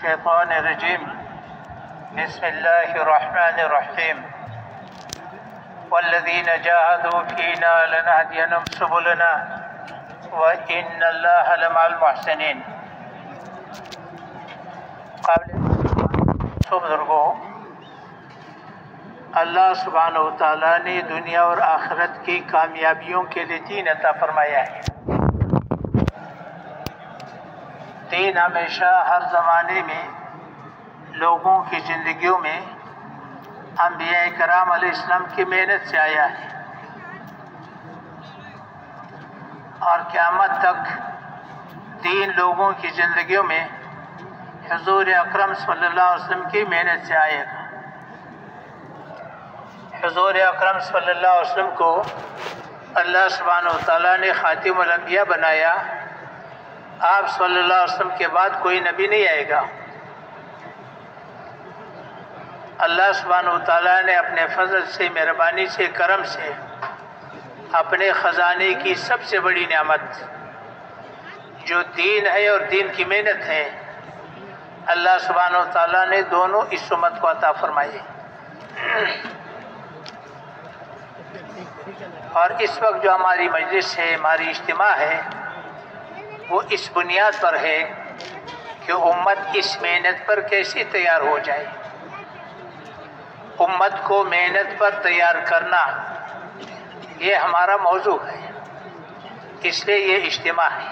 الشيطان الرجيم بسم الله الرحمن الرحيم والذين جاهدوا فينا لنهدينهم سبلنا وإن الله لمع المحسنين. بزرگوں، اللہ سبحانہ و تعالیٰ نے دنیا اور آخرت کی کامیابیوں کے لیے دین عطا فرمایا ہے۔ دین ہمیشہ ہر زمانے میں لوگوں کی زندگیوں میں انبیاء کرام علیہ السلام کی محنت سے آیا ہے، اور قیامت تک دین لوگوں کی زندگیوں میں حضور اکرم صلی اللہ علیہ وسلم کی محنت سے آئے گا۔ حضور اکرم صلی اللہ علیہ وسلم کو اللہ سبحانہ و تعالیٰ نے خاتم الانبیاء بنایا۔ آپ صلی اللہ علیہ وسلم کے بعد کوئی نبی نہیں آئے گا۔ اللہ سبحانہ و تعالیٰ نے اپنے فضل سے، مہربانی سے، کرم سے اپنے خزانے کی سب سے بڑی نعمت جو دین ہے اور دین کی محنت ہے، اللہ سبحانہ و تعالیٰ نے دونوں اس امت کو عطا فرمائے۔ اور اس وقت جو ہماری مجلس ہے، ہماری اجتماع ہے، وہ اس بنیاد پر ہے کہ امت اس محنت پر کیسے تیار ہو جائے۔ امت کو محنت پر تیار کرنا یہ ہمارا موضوع ہے، اس لیے یہ اجتماع ہے۔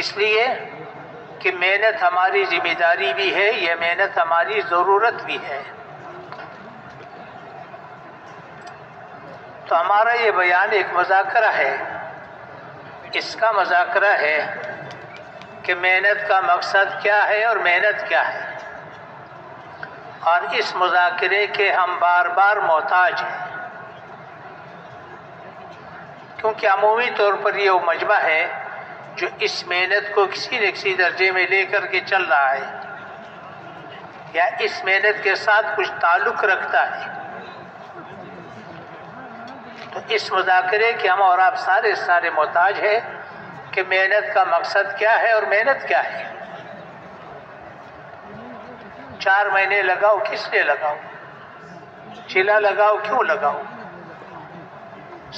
اس لیے کہ محنت ہماری ذمہ داری بھی ہے، یہ محنت ہماری ضرورت بھی ہے۔ تو ہمارا یہ بیان ایک مذاکرہ ہے۔ اس کا مذاکرہ ہے کہ محنت کا مقصد کیا ہے اور محنت کیا ہے، اور اس مذاکرے کے ہم بار بار محتاج ہیں، کیونکہ عمومی طور پر یہ وہ مجمع ہے جو اس محنت کو کسی نہ کسی درجے میں لے کر کے چل رہا ہے، یا اس محنت کے ساتھ کچھ تعلق رکھتا ہے۔ تو اس مذاکرے کے ہم اور آپ سارے محتاج ہیں کہ محنت کا مقصد کیا ہے اور محنت کیا ہے۔ 4 مہینے لگاؤ، کس لیے لگاؤ؟ چلا لگاؤ، کیوں لگاؤ؟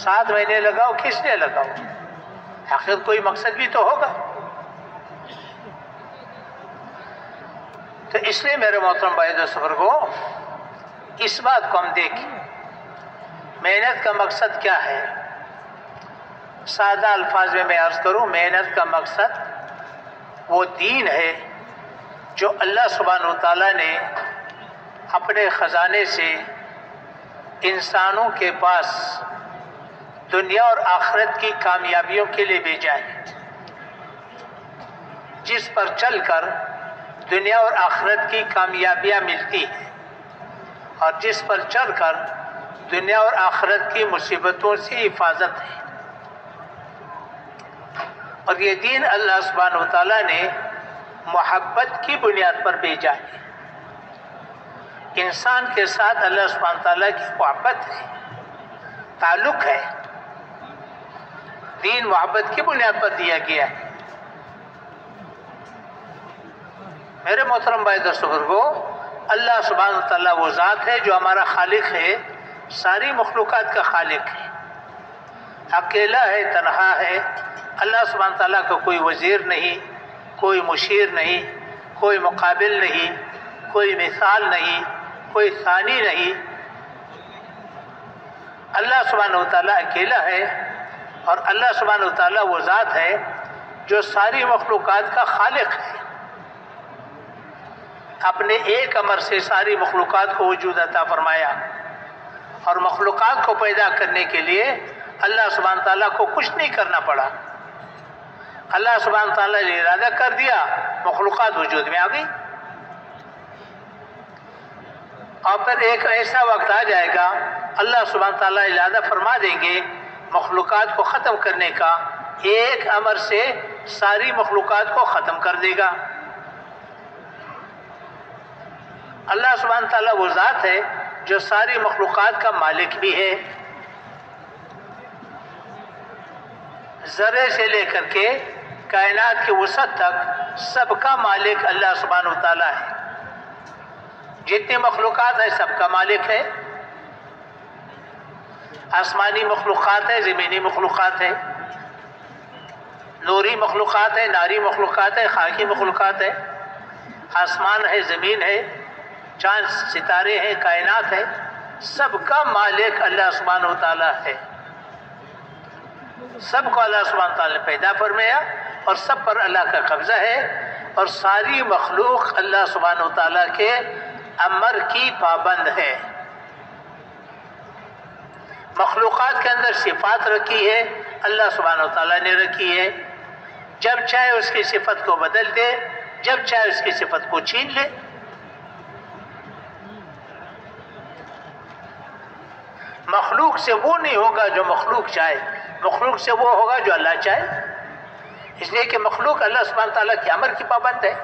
7 مہینے لگاؤ، کس لیے لگاؤ؟ آخر کوئی مقصد بھی تو ہوگا۔ تو اس لیے میرے محترم بھائیو و بزرگوں، اس بات کو ہم دیکھیں، محنت کا مقصد کیا ہے۔ سادہ الفاظ میں عرض کروں، محنت کا مقصد وہ دین ہے جو اللہ سبحانہ و تعالیٰ نے اپنے خزانے سے انسانوں کے پاس دنیا اور آخرت کی کامیابیوں کے لیے بھیجا ہے، جس پر چل کر دنیا اور آخرت کی کامیابیاں ملتی ہیں، اور جس پر چل کر دنیا اور آخرت کی مصیبتوں سے حفاظت ہے۔ اور یہ دین اللہ سبحانہ و تعالیٰ نے محبت کی بنیاد پر بھیجا ہے۔ انسان کے ساتھ اللہ سبحانہ و تعالیٰ کی محبت ہے، تعلق ہے۔ دین محبت کی بنیاد پر دیا گیا ہے۔ میرے محترم بھائی بزرگوں، اللہ سبحانہ و تعالیٰ وہ ذات ہے جو ہمارا خالق ہے، ساری مخلوقات کا خالق ہے، اکیلا ہے، تنہا ہے۔ اللہ سبحانہ تعالیٰ کا کوئی وزیر نہیں، کوئی مشیر نہیں، کوئی مقابل نہیں، کوئی مثال نہیں، کوئی ثانی نہیں۔ اللہ سبحانہ تعالیٰ اکیلا ہے، اور اللہ سبحانہ تعالیٰ وہ ذات ہے جو ساری مخلوقات کا خالق ہے۔ اپنے ایک امر سے ساری مخلوقات کو وجود عطا فرمایا، اور مخلوقات کو پیدا کرنے کے لیے اللہ سبحانہ تعالیٰ کو کچھ نہیں کرنا پڑا۔ اللہ سبحانہ تعالیٰ نے ارادہ کر دیا، مخلوقات وجود میں آ گئی۔ اور پھر ایک ایسا وقت آ جائے گا، اللہ سبحانہ تعالیٰ ارادہ فرما دیں گے مخلوقات کو ختم کرنے کا، ایک امر سے ساری مخلوقات کو ختم کر دے گا۔ اللہ سبحانہ تعالیٰ وہ ذات ہے جو ساری مخلوقات کا مالک بھی ہے، ذرے سے لے کر کے کائنات کی وسعت تک سب کا مالک اللہ سبحانہ و تعالیٰ ہے. جتنی مخلوقات ہیں سب کا مالک ہے. آسمانی مخلوقات ہے، زمینی مخلوقات ہے، نوری مخلوقات ہے، ناری مخلوقات ہے، خاکی مخلوقات ہے، آسمان ہے، زمین ہے، چاند ستارے ہیں، کائنات ہے، سب کا مالک اللہ سبحانہ و تعالیٰ ہے. سب کو اللہ سبحانہ و تعالیٰ نے پیدا فرمایا اور سب پر اللہ کا قبضہ ہے، اور ساری مخلوق اللہ سبحانہ و تعالیٰ کے امر کی پابند ہے. مخلوقات کے اندر صفات رکھی ہے، اللہ سبحانہ و تعالیٰ نے رکھی ہے. جب چاہے اس کی صفت کو بدل دے، جب چاہے اس کی صفت کو چھین لے. مخلوق سے وہ نہیں ہوگا جو مخلوق چاہے، مخلوق سے وہ ہوگا جو اللہ چاہے. اس لیے کہ مخلوق اللہ سبحانہ تعالیٰ کے امر کی پابند ہے،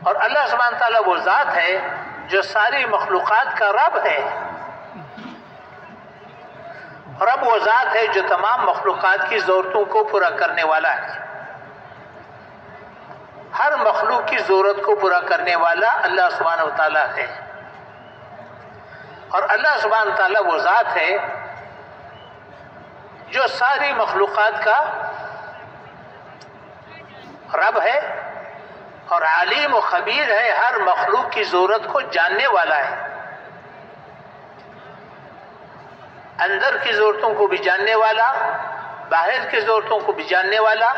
اور اللہ سبحانہ تعالیٰ وہ ذات ہے جو ساری مخلوقات کا رب ہے. رب وہ ذات ہے جو تمام مخلوقات کی ضرورتوں کو پورا کرنے والا ہے. ہر مخلوق کی ضرورت کو پورا کرنے والا اللہ سبحانہ و تعالیٰ ہے. اور اللہ سبحانہ تعالیٰ وہ ذات ہے جو ساری مخلوقات کا رب ہے اور علیم و خبیر ہے، ہر مخلوق کی ضرورت کو جاننے والا ہے. اندر کی ضرورتوں کو بھی جاننے والا، باہر کی ضرورتوں کو بھی جاننے والا،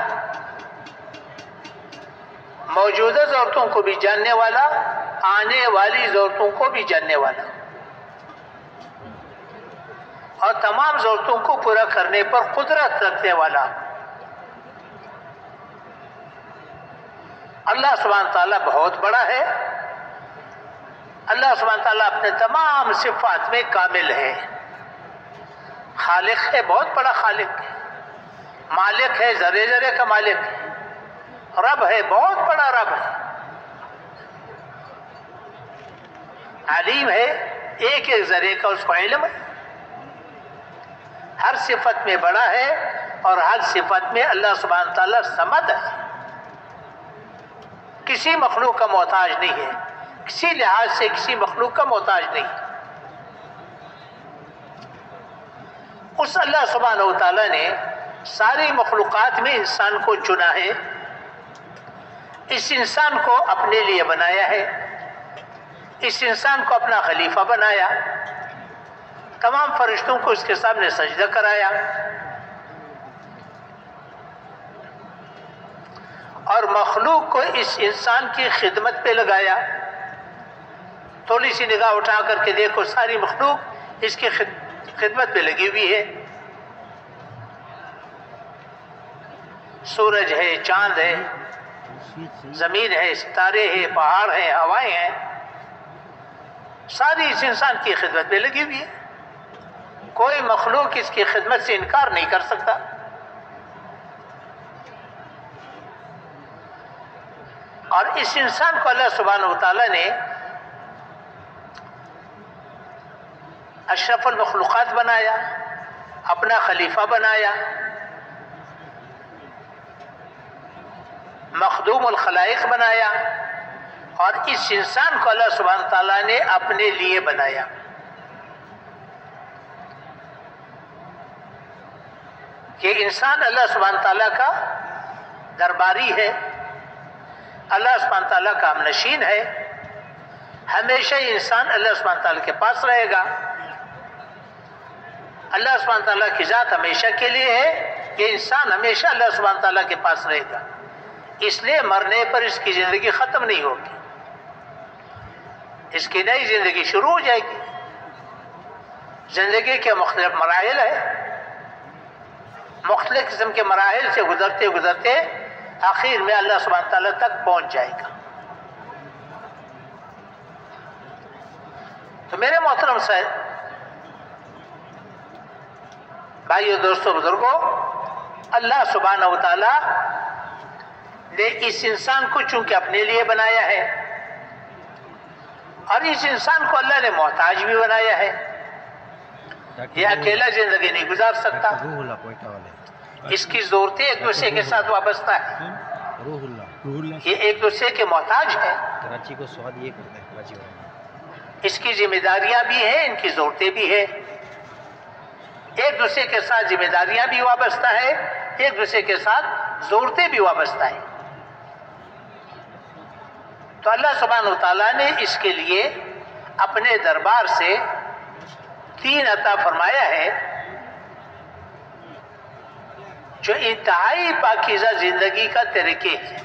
موجودہ ضرورتوں کو بھی جاننے والا، آنے والی ضرورتوں کو بھی جاننے والا، اور تمام ضرورتوں کو پورا کرنے پر قدرت رکھنے والا. اللہ سبحانہ تعالیٰ بہت بڑا ہے. اللہ سبحانہ تعالیٰ اپنے تمام صفات میں کامل ہے. خالق ہے، بہت بڑا خالق ہے. مالک ہے، ذرے ذرے کا مالک ہے. رب ہے، بہت بڑا رب ہے. علیم ہے، ایک ایک ذرے کا اس کو علم ہے. ہر صفت میں بڑا ہے اور ہر صفت میں اللہ سبحانہ تعالیٰ صمد ہے. کسی مخلوق کا محتاج نہیں ہے، کسی لحاظ سے کسی مخلوق کا محتاج نہیں. اس اللہ سبحانہ و تعالیٰ نے ساری مخلوقات میں انسان کو چنا ہے. اس انسان کو اپنے لیے بنایا ہے، اس انسان کو اپنا خلیفہ بنایا، تمام فرشتوں کو اس کے سامنے سجدہ کرایا، اور مخلوق کو اس انسان کی خدمت پہ لگایا. تھوڑی سی نگاہ اٹھا کر کے دیکھو، ساری مخلوق اس کی خدمت پہ لگی ہوئی ہے. سورج ہے، چاند ہے، زمین ہے، ستارے ہیں، پہاڑ ہیں، ہوائیں ہیں، ساری اس انسان کی خدمت پہ لگی ہوئی ہے. کوئی مخلوق اس کی خدمت سے انکار نہیں کر سکتا. اور اس انسان کو اللہ سبحانہ و تعالیٰ نے اشرف المخلوقات بنایا، اپنا خلیفہ بنایا، مخدوم الخلائق بنایا، اور اس انسان کو اللہ سبحانہ و تعالیٰ نے اپنے لیے بنایا. کہ انسان اللہ سبحانہ تعالیٰ کا درباری ہے، اللہ سبحانہ تعالیٰ کا ہم نشین ہے. ہمیشہ یہ انسان اللہ سبحانہ تعالیٰ کے پاس رہے گا. اللہ سبحانہ تعالیٰ کی ذات ہمیشہ کے لیے ہے، یہ انسان ہمیشہ اللہ سبحانہ تعالیٰ کے پاس رہے گا. اس لیے مرنے پر اس کی زندگی ختم نہیں ہوگی، اس کی نئی زندگی شروع ہو جائے گی. زندگی کے مختلف مراحل ہیں، مختلف قسم کے مراحل سے گزرتے گزرتے آخر میں اللہ سبحانہ تعالیٰ تک پہنچ جائے گا. تو میرے محترم سے بھائیو، دوستو، بزرگوں، اللہ سبحانہ و تعالیٰ نے اس انسان کو چونکہ اپنے لیے بنایا ہے، اور اس انسان کو اللہ نے محتاج بھی بنایا ہے. یہ اکیلا زندگی نہیں گزار سکتا، اس کی ضرورتیں ایک دوسرے کے ساتھ وابستہ ہے، یہ ایک دوسرے کے محتاج ہے، کراچی کو سواد یہ کرتا ہے کراچی والے، اس کی ذمہ داریاں بھی ہیں، ان کی ضرورتیں بھی ہیں، ایک دوسرے کے ساتھ ذمہ داریاں بھی وابستہ ہے، ایک دوسرے کے ساتھ ضرورتیں بھی وابستہ ہیں۔ تو اللہ سبحانہ وتعالیٰ نے اس کے لیے اپنے دربار سے دین عطا فرمایا ہے جو انتہائی پاکیزہ زندگی کا طریقے ہے۔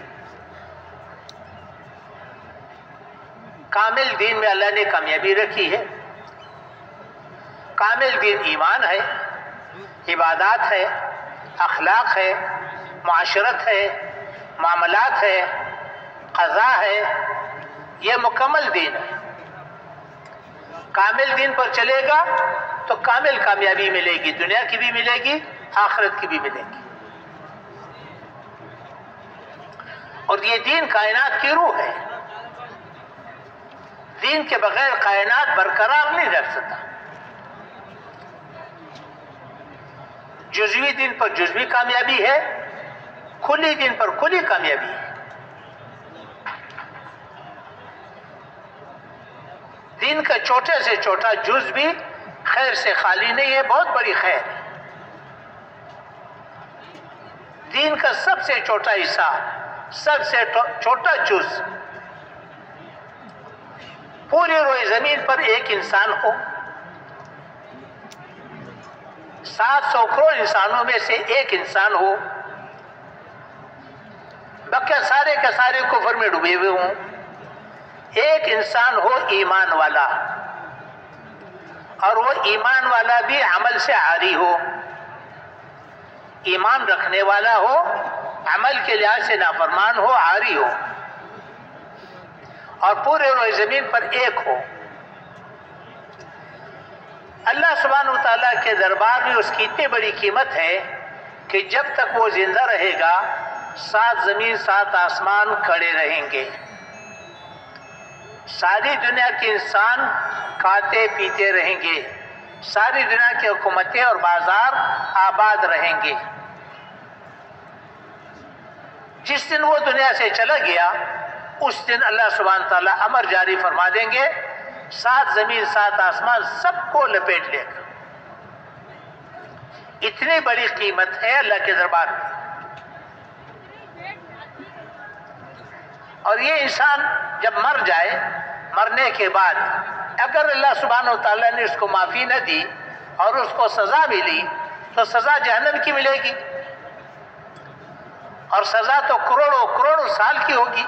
کامل دین میں اللہ نے کامیابی رکھی ہے، کامل دین ایمان ہے، عبادات ہے، اخلاق ہے، معاشرت ہے، معاملات ہے، قضا ہے، یہ مکمل دین ہے۔ کامل دین پر چلے گا تو کامل کامیابی ملے گی، دنیا کی بھی ملے گی، آخرت کی بھی ملے گی۔ اور یہ دین کائنات کی روح ہے، دین کے بغیر کائنات برقرار نہیں رہ سکتا۔ جزوی دین پر جزوی کامیابی ہے، کلی دین پر کلی کامیابی ہے۔ دین کا چھوٹے سے چھوٹا جز بھی خیر سے خالی نہیں ہے، بہت بڑی خیر ہے۔ دین کا سب سے چھوٹا حصہ، سب سے چھوٹا جز پوری روئے زمین پر ایک انسان ہو، 700 کروڑ انسانوں میں سے ایک انسان ہو، باقی سارے کے سارے کفر میں ڈوبے ہوئے ہوں، ایک انسان ہو ایمان والا، اور وہ ایمان والا بھی عمل سے عاری ہو، ایمان رکھنے والا ہو، عمل کے لحاظ سے نافرمان ہو، عاری ہو، اور پورے روئے زمین پر ایک ہو۔ اللہ سبحانہ وتعالیٰ کے دربار میں اس کی اتنی بڑی قیمت ہے کہ جب تک وہ زندہ رہے گا 7 زمین 7 آسمان کھڑے رہیں گے، ساری دنیا کے انسان کھاتے پیتے رہیں گے، ساری دنیا کی حکومتیں اور بازار آباد رہیں گے۔ جس دن وہ دنیا سے چلا گیا اس دن اللہ سبحانہ تعالیٰ امر جاری فرما دیں گے، 7 زمین 7 آسمان سب کو لپیٹ لے گا۔ اتنی بڑی قیمت ہے اللہ کے دربار میں۔ اور یہ انسان جب مر جائے، مرنے کے بعد اگر اللہ سبحانہ وتعالیٰ نے اس کو معافی نہ دی اور اس کو سزا ملی تو سزا جہنم کی ملے گی، اور سزا تو کروڑوں کروڑوں سال کی ہوگی،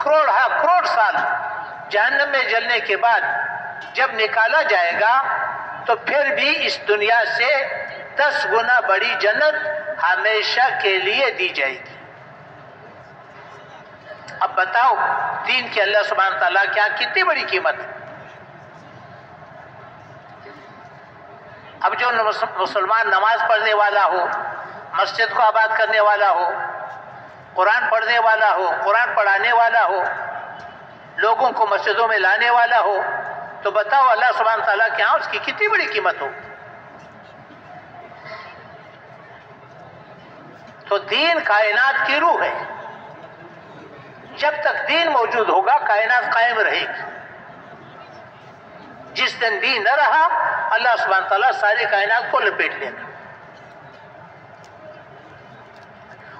کروڑ سال جہنم میں جلنے کے بعد جب نکالا جائے گا تو پھر بھی اس دنیا سے 10 گنا بڑی جنت ہمیشہ کے لیے دی جائے گی۔ اب بتاؤ دین کی اللہ سبحانہ تعالیٰ کیا کتنی بڑی قیمت ہے۔ اب جو مسلمان نماز پڑھنے والا ہو، مسجد کو آباد کرنے والا ہو، قرآن پڑھنے والا ہو، قرآن پڑھانے والا ہو، لوگوں کو مسجدوں میں لانے والا ہو، تو بتاؤ اللہ سبحانہ تعالیٰ کے ہاں اس کی کتنی بڑی قیمت ہو۔ تو دین کائنات کی روح ہے، جب تک دین موجود ہوگا کائنات قائم رہے گی۔ جس دن دین نہ رہا اللہ سبحانہ تعالیٰ ساری کائنات کو لپیٹ لے گا۔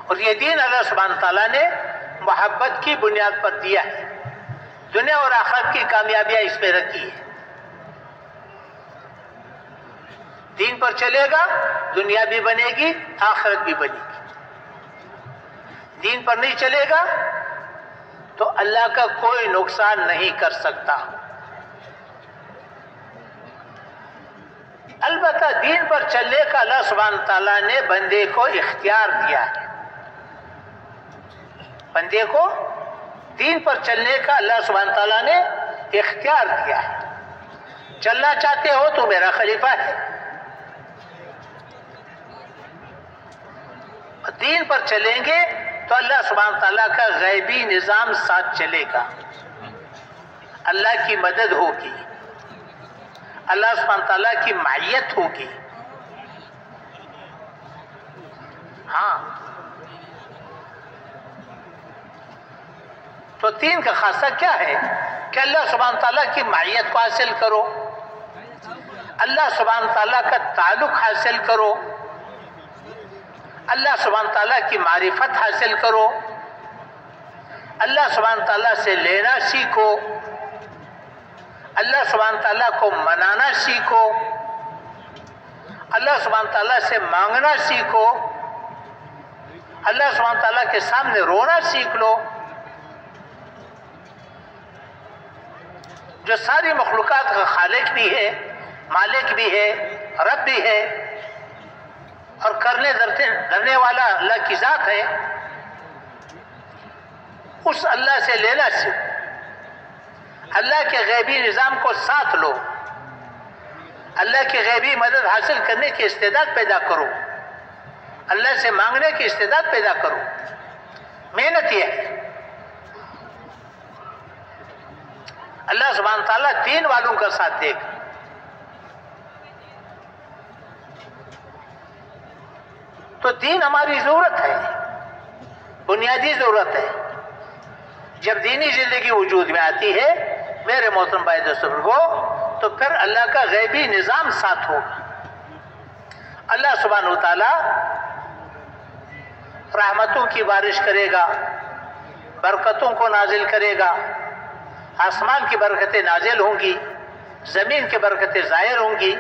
اور یہ دین اللہ سبحانہ تعالیٰ نے محبت کی بنیاد پر دیا ہے، دنیا اور آخرت کی کامیابیاں اس میں رکھی ہے۔ دین پر چلے گا دنیا بھی بنے گی، آخرت بھی بنے گی۔ دین پر نہیں چلے گا تو اللہ کا کوئی نقصان نہیں کر سکتا۔ البتہ دین پر چلنے کا اللہ سبحانہ تعالیٰ نے بندے کو اختیار دیا ہے، بندے کو دین پر چلنے کا اللہ سبحانہ تعالیٰ نے اختیار دیا ہے۔ چلنا چاہتے ہو تو میرا خلیفہ ہے، دین پر چلیں گے تو اللہ سبحانہ تعالیٰ کا غیبی نظام ساتھ چلے گا، اللہ کی مدد ہوگی، اللہ سبحانہ تعالیٰ کی معیت ہوگی. ہاں تو دین کا خاصہ کیا ہے کہ اللہ سبحانہ تعالیٰ کی معیت کو حاصل کرو، اللہ سبحانہ تعالیٰ کا تعلق حاصل کرو، اللہ سبحانہ تعالیٰ کی معرفت حاصل کرو، اللہ سبحانہ تعالیٰ سے لینا سیکھو، اللہ سبحانہ تعالیٰ کو منانا سیکھو، اللہ سبحانہ تعالیٰ سے مانگنا سیکھو، اللہ سبحانہ تعالیٰ کے سامنے رونا سیکھ لو. جو ساری مخلوقات کا خالق بھی ہے، مالک بھی ہے، رب بھی ہے، اور کرنے دھرنے والا اللہ کی ذات ہے، اس اللہ سے لینا سیکھو. اللہ کے غیبی نظام کو ساتھ لو، اللہ کی غیبی مدد حاصل کرنے کی استعداد پیدا کرو، اللہ سے مانگنے کی استعداد پیدا کرو. محنت یہ ہے. اللہ سبحانہ تعالیٰ دین والوں کا ساتھ دے گا. تو دین ہماری ضرورت ہے، بنیادی ضرورت ہے. جب دینی زندگی وجود میں آتی ہے میرے محترم بھائی دوستو کو، تو پھر اللہ کا غیبی نظام ساتھ ہوگا. اللہ سبحانہ تعالیٰ رحمتوں کی بارش کرے گا، برکتوں کو نازل کرے گا. آسمان کی برکتیں نازل ہوں گی، زمین کی برکتیں ظاہر ہوں گی.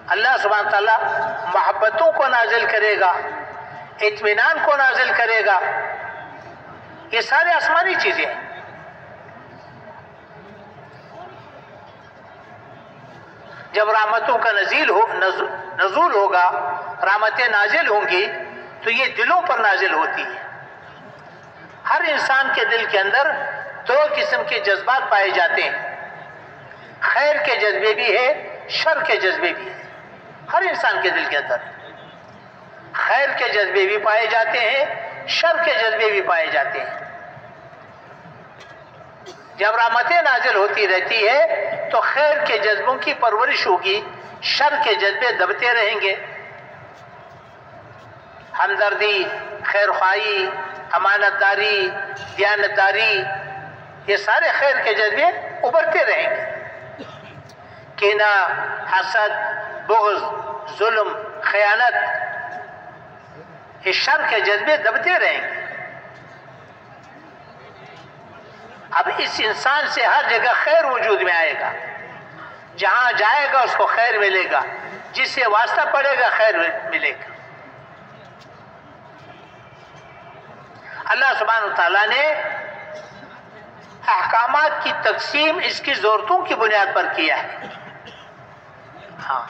اللہ سبحانہ تعالیٰ محبتوں کو نازل کرے گا، اطمینان کو نازل کرے گا. یہ سارے آسمانی چیزیں ہیں. جب رحمتوں کا نزول ہوگا، رحمتیں نازل ہوں گی، تو یہ دلوں پر نازل ہوتی ہے. ہر انسان کے دل کے اندر دو قسم کے جذبات پائے جاتے ہیں. خیر کے جذبے بھی ہے، شر کے جذبے بھی ہے. ہر انسان کے دل کے اندر خیر کے جذبے بھی پائے جاتے ہیں، شر کے جذبے بھی پائے جاتے ہیں. جب رحمتیں نازل ہوتی رہتی ہے تو خیر کے جذبوں کی پرورش ہوگی، شر کے جذبے دبتے رہیں گے. ہمدردی، خیر خواہی، امانت داری، دیانت داری، یہ سارے خیر کے جذبے ابھرتے رہیں گے. کینہ، حسد، بغض، ظلم، خیانت، یہ شر کے جذبے دبتے رہیں گے. اب اس انسان سے ہر جگہ خیر وجود میں آئے گا. جہاں جائے گا اس کو خیر ملے گا، جس سے واسطہ پڑے گا خیر ملے گا. اللہ سبحانہ تعالیٰ نے احکامات کی تقسیم اس کی ضرورتوں کی بنیاد پر کیا ہے. ہاں،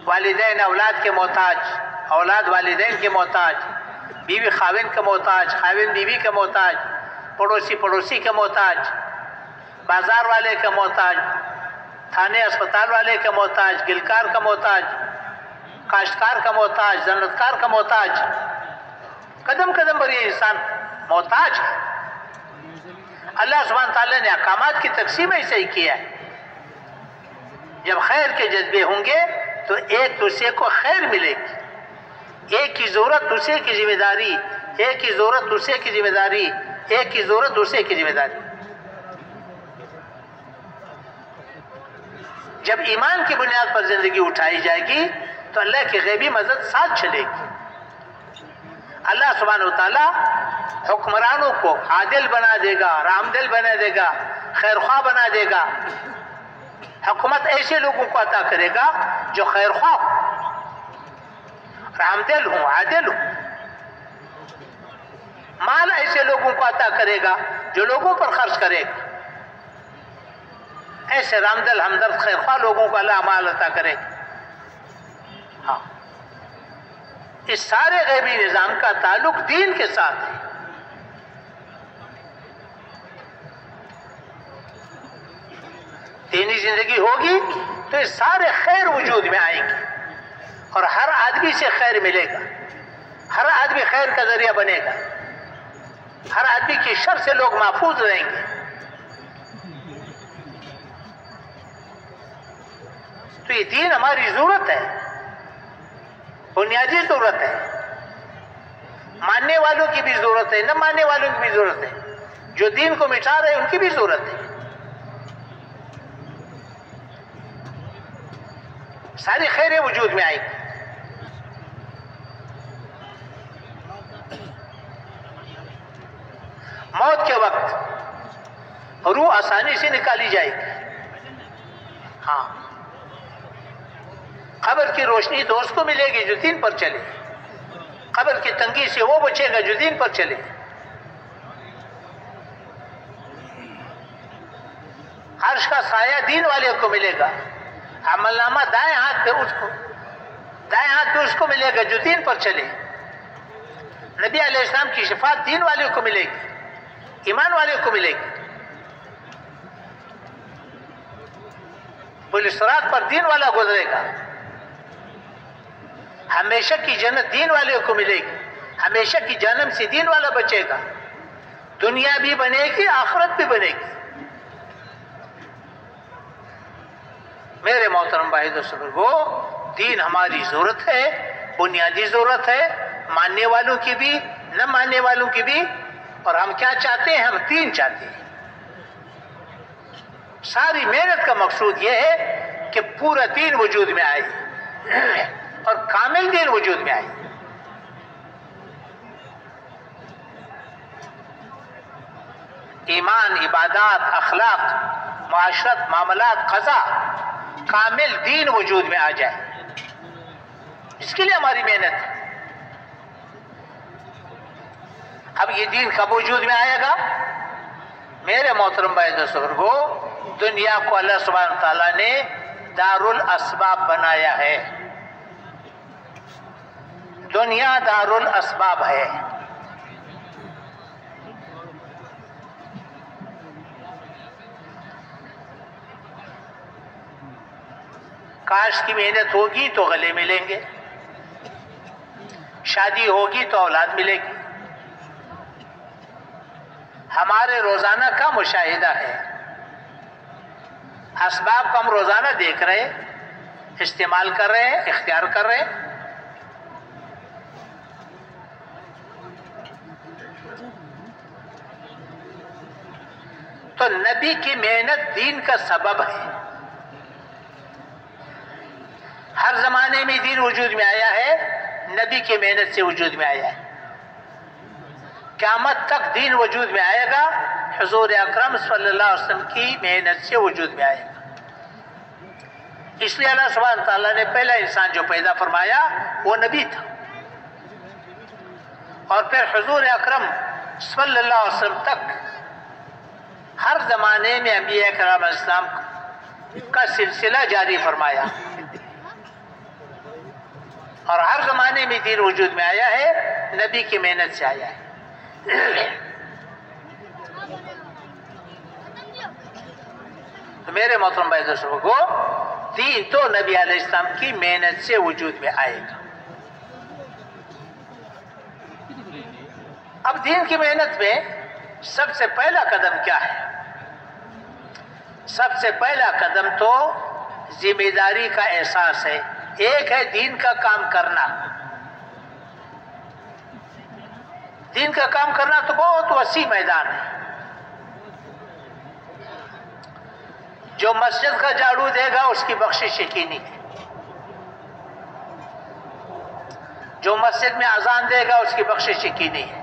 والدین اولاد کے محتاج، اولاد والدین کے محتاج، بیوی خاوند کے محتاج، خاوند بیوی کے محتاج، پڑوسی پڑوسی کے محتاج، بازار والے کا محتاج، تھانے اسپتال والے کا محتاج، گلکار کا محتاج، کاشتکار کا محتاج، زنتکار کا محتاج. قدم قدم پر یہ انسان محتاج ہے. اللہ سبحانہ تعالیٰ نے احکامات کی تقسیم ایسے ہی کیا ہے. جب خیر کے جذبے ہوں گے تو ایک دوسرے کو خیر ملے گی. ایک کی ضرورت دوسرے کی ذمہ داری، ایک کی ضرورت دوسرے کی ذمہ داری، ایک کی ضرورت دوسرے کی ذمہ داری. جب ایمان کی بنیاد پر زندگی اٹھائی جائے گی تو اللہ کی غیبی مدد ساتھ چلے گی. اللہ سبحانہ وتعالی حکمرانوں کو عادل بنا دے گا، رحمدل بنا دے گا، خیرخواہ بنا دے گا. حکومت ایسے لوگوں کو عطا کرے گا جو خیرخواہ ہوں، رحمدل ہوں، عادل ہوں. مال ایسے لوگوں کو عطا کرے گا جو لوگوں پر خرچ کرے گا. ایسے رحمدل، ہمدرد، خیرخواہ لوگوں کو اللہ مال عطا کرے گا. ہاں، اس سارے غیبی نظام کا تعلق دین کے ساتھ ہے. دینی زندگی ہوگی تو یہ سارے خیر وجود میں آئیں گے اور ہر آدمی سے خیر ملے گا، ہر آدمی خیر کا ذریعہ بنے گا. ہر آدمی کی شر سے لوگ محفوظ رہیں گے. تو یہ دین ہماری ضرورت ہے، بنیادی ضرورت ہے. ماننے والوں کی بھی ضرورت ہے، نہ ماننے والوں کی بھی ضرورت ہے. جو دین کو مٹا رہے ہیں ان کی بھی ضرورت ہے. ساری خیریں وجود میں آئیں گی. موت کے وقت روح آسانی سے نکالی جائے گی. ہاں، قبر کی روشنی تو اس کو ملے گی جو دین پر چلے. قبر کی تنگی سے وہ بچے گا جو دین پر چلے. عرش کا سایہ دین والے کو ملے گا. عمل نامہ دائیں ہاتھ پہ اس کو ملے گا جو دین پر چلے. نبی علیہ السلام کی شفاعت دین والے کو ملے گی، ایمان والے کو ملے گی. پل صراط پر دین والا گزرے گا. ہمیشہ کی جنت دین والے کو ملے گی. ہمیشہ کی جہنم سے دین والا بچے گا. دنیا بھی بنے گی، آخرت بھی بنے گی. میرے محترم بھائی بزرگو، دین ہماری ضرورت ہے، بنیادی ضرورت ہے، ماننے والوں کی بھی نہ ماننے والوں کی بھی. اور ہم کیا چاہتے ہیں؟ ہم دین چاہتے ہیں. ساری محنت کا مقصود یہ ہے کہ پورا دین وجود میں آئے اور کامل دین وجود میں آئے. ایمان، عبادات، اخلاق، معاشرت، معاملات، قضا، کامل دین وجود میں آ جائے. اس کے لیے ہماری محنت ہے. اب یہ دین کب وجود میں آئے گا؟ میرے محترم بھائی بزرگو، دنیا کو اللہ سبحانہ تعالیٰ نے دار الاسباب بنایا ہے. دنیا دار الاسباب ہے. کاش کی محنت ہوگی تو گلے ملیں گے، شادی ہوگی تو اولاد ملے گی. ہمارے روزانہ کا مشاہدہ ہے. اسباب کو ہم روزانہ دیکھ رہے، استعمال کر رہے ہیں، اختیار کر رہے ہیں. تو نبی کی محنت دین کا سبب ہے. ہر زمانے میں دین وجود میں آیا ہے، نبی کی محنت سے وجود میں آیا ہے. قیامت تک دین وجود میں آئے گا، حضور اکرم صلی اللہ علیہ وسلم کی محنت سے وجود میں آئے گا. اس لیے اللہ سبحانہ تعالیٰ نے پہلا انسان جو پیدا فرمایا وہ نبی تھا. اور پھر حضور اکرم صلی اللہ علیہ وسلم تک ہر زمانے میں انبیاء کرام علیہ السلام کا سلسلہ جاری فرمایا. اور ہر زمانے میں دین وجود میں آیا ہے، نبی کی محنت سے آیا ہے. تو میرے محترم بھائی بزرگو، دین تو نبی علیہ السلام کی محنت سے وجود میں آئے گا. اب دین کی محنت میں سب سے پہلا قدم کیا ہے؟ سب سے پہلا قدم تو ذمہ داری کا احساس ہے. ایک ہے دین کا کام کرنا. دین کا کام کرنا تو بہت وسیع میدان ہے. جو مسجد کا جھاڑو دے گا اس کی بخشش یقینی ہے. جو مسجد میں اذان دے گا اس کی بخشش یقینی ہے.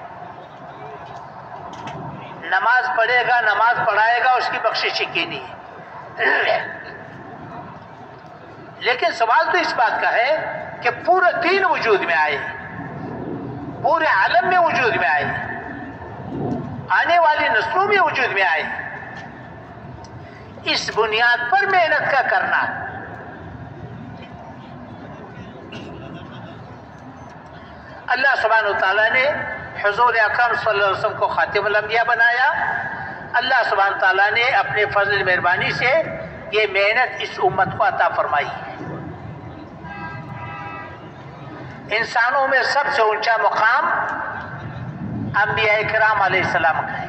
نماز پڑھے گا، نماز پڑھائے گا، اس کی بخشش یقینی ہے. لیکن سوال تو اس بات کا ہے کہ پورا دین وجود میں آئے، پورے عالم میں وجود میں آئے، آنے والی نسلوں میں وجود میں آئے. اس بنیاد پر محنت کا کرنا. اللہ سبحانہ وتعالیٰ نے حضور اکرم صلی اللہ علیہ وسلم کو خاتم الانبیاء بنایا. اللہ سبحانہ تعالیٰ نے اپنے فضل مہربانی سے یہ محنت اس امت کو عطا فرمائی ہے. انسانوں میں سب سے اونچا مقام انبیاء کرام علیہ السلام کا ہے.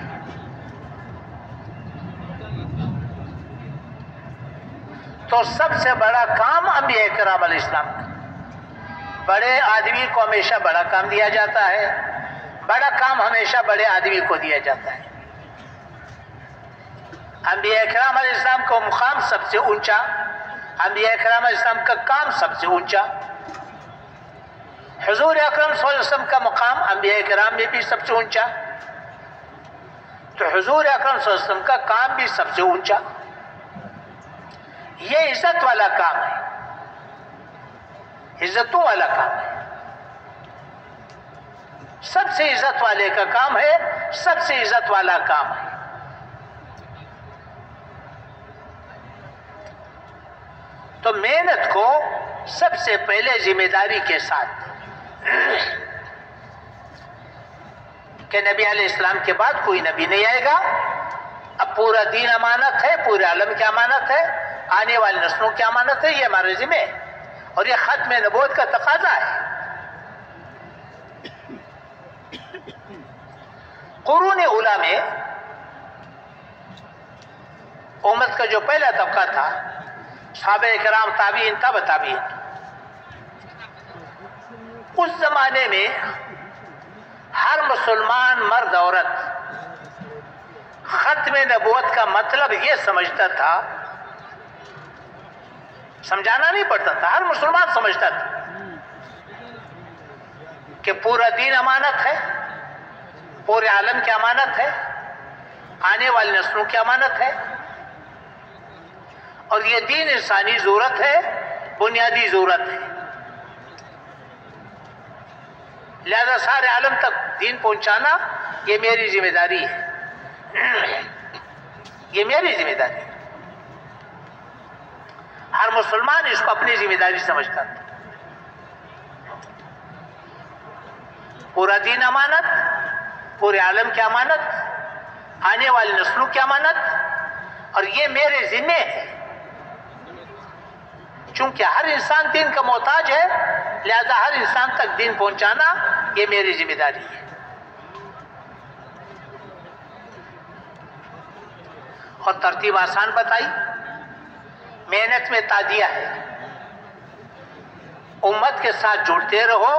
تو سب سے بڑا کام انبیاء کرام علیہ السلام کا. بڑے آدمی کو ہمیشہ بڑا کام دیا جاتا ہے, بڑا کام ہمیشہ بڑے آدمی کو دیا جاتا ہے. انبیاء کرام علیہ السلام کا مقام سب سے اونچا, انبیاء کرام علیہ السلام کا کام سب سے اونچا. حضور اکرم صلی اللہ علیہ وسلم کا مقام انبیاء کرام میں بھی سب سے اونچا, تو حضور اکرم صلی اللہ علیہ وسلم کا کام بھی سب سے اونچا. یہ عزت والا کام ہے, عزتوں والا کام ہے, سب سے عزت والے کا کام ہے, سب سے عزت والا کام ہے. تو محنت کو سب سے پہلے ذمہ داری کے ساتھ کہ نبی علیہ السلام کے بعد کوئی نبی نہیں آئے گا, اب پورا دین امانت ہے, پورے عالم کی امانت ہے, آنے والی نسلوں کی امانت ہے, یہ ہمارے ذمہ ہے, اور یہ ختم نبوت کا تقاضا ہے. قرون اولیٰ میں امت کا جو پہلا طبقہ تھا, صحابہ کرام, تابعین, تبع تابعین, اس زمانے میں ہر مسلمان مرد عورت ختم نبوت کا مطلب یہ سمجھتا تھا, سمجھانا نہیں پڑتا تھا, ہر مسلمان سمجھتا تھا کہ پورا دین امانت ہے, پورے عالم کی امانت ہے, آنے والی نسلوں کی امانت ہے, اور یہ دین انسانی ضرورت ہے, بنیادی ضرورت ہے. لہذا سارے عالم تک دین پہنچانا یہ میری ذمہ داری ہے, یہ میری ذمہ داری ہے. ہر مسلمان اس کو اپنی ذمہ داری سمجھتا تھا. پورا دین امانت, پورے عالم کی امانت, آنے والی نسلوں کی امانت, اور یہ میرے ذمہ ہے. چونکہ ہر انسان دین کا محتاج ہے, لہذا ہر انسان تک دین پہنچانا یہ میری ذمہ داری ہے. اور ترتیب آسان بتائی, محنت میں تادیہ ہے, امت کے ساتھ جڑتے رہو,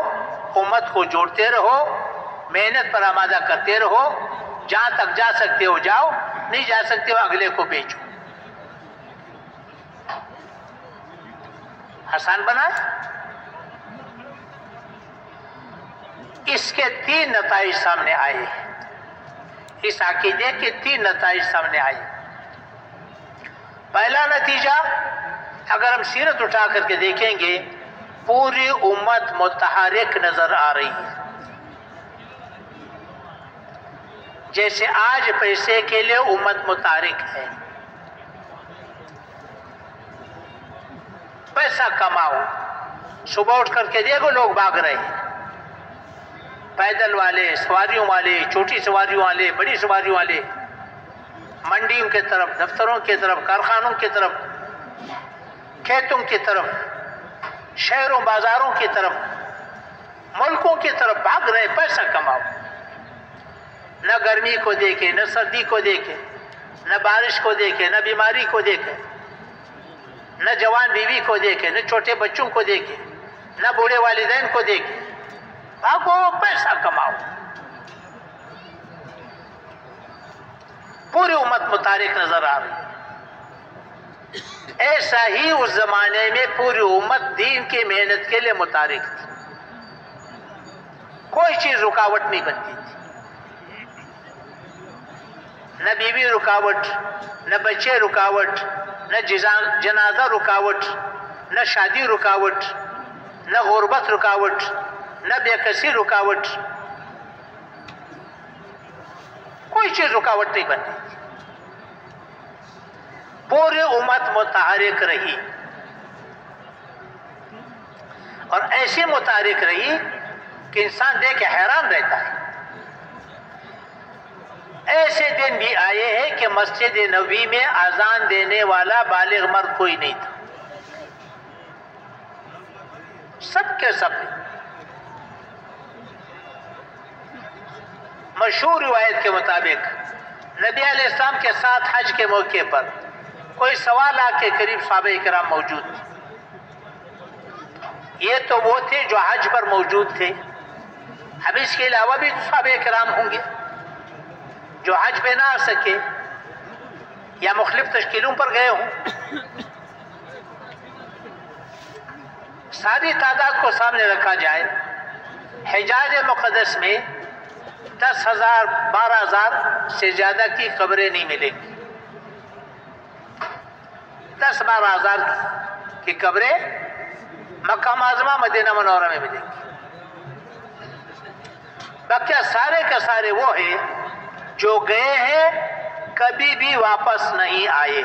امت کو جوڑتے رہو, محنت پر آمادہ کرتے رہو, جہاں تک جا سکتے ہو جاؤ, نہیں جا سکتے ہو اگلے کو بیچو. آسان بنائے. اس کے 3 نتائج سامنے آئے, اس عقیدے کے 3 نتائج سامنے آئے. پہلا نتیجہ, اگر ہم سیرت اٹھا کر کے دیکھیں گے, پوری امت متحرک نظر آ رہی ہے. جیسے آج پیسے کے لیے امت متحرک ہے, پیسہ کماؤ, صبح اٹھ کر کے دیکھو لوگ بھاگ رہے ہیں, پیدل والے, سواریوں والے, چھوٹی سواریوں والے, بڑی سواریوں والے, منڈیوں کی طرف, دفتروں کی طرف, کارخانوں کی طرف, کھیتوں کی طرف, شہروں بازاروں کی طرف, ملکوں کی طرف بھاگ رہے, پیسہ کماؤ. نہ گرمی کو دیکھے, نہ سردی کو دیکھے, نہ بارش کو دیکھے, نہ بیماری کو دیکھے, نہ جوان بیوی کو دیکھے, نہ چھوٹے بچوں کو دیکھے, نہ بوڑھے والدین کو دیکھے, بھاگو پیسہ کماؤ. پوری امت متحرک نظر آ رہی ہے. ایسا ہی اس زمانے میں پوری امت دین کی محنت کے لیے متحرک تھی, کوئی چیز رکاوٹ نہیں بنتی تھی. نہ بیوی رکاوٹ, نہ بچے رکاوٹ, نہ جنازہ رکاوٹ, نہ شادی رکاوٹ, نہ غربت رکاوٹ, نہ بے کسی رکاوٹ, کوئی چیز رکاوٹ نہیں بنتی. پوری امت متحرک رہی, اور ایسی متحرک رہی کہ انسان دیکھ کے حیران رہتا ہے. ایسے دن بھی آئے ہیں کہ مسجد نبوی میں اذان دینے والا بالغ مرد کوئی نہیں تھا, سب کے سب. مشہور روایت کے مطابق نبی علیہ السلام کے ساتھ حج کے موقع پر کوئی 1.25 لاکھ کے قریب صحابہ کرام موجود تھے. یہ تو وہ تھے جو حج پر موجود تھے. اب اس کے علاوہ بھی صحابہ کرام ہوں گے جو حج پہ نہ آ سکے یا مختلف تشکیلوں پر گئے ہوں. ساری تعداد کو سامنے رکھا جائے، حجاز مقدس میں 10,000 12,000 سے زیادہ کی قبریں نہیں ملیں گی. 10-12,000 کی قبریں مکہ معظمہ مدینہ منورہ میں ملیں گی. باقی سارے کے سارے وہ ہیں جو گئے ہیں کبھی بھی واپس نہیں آئے.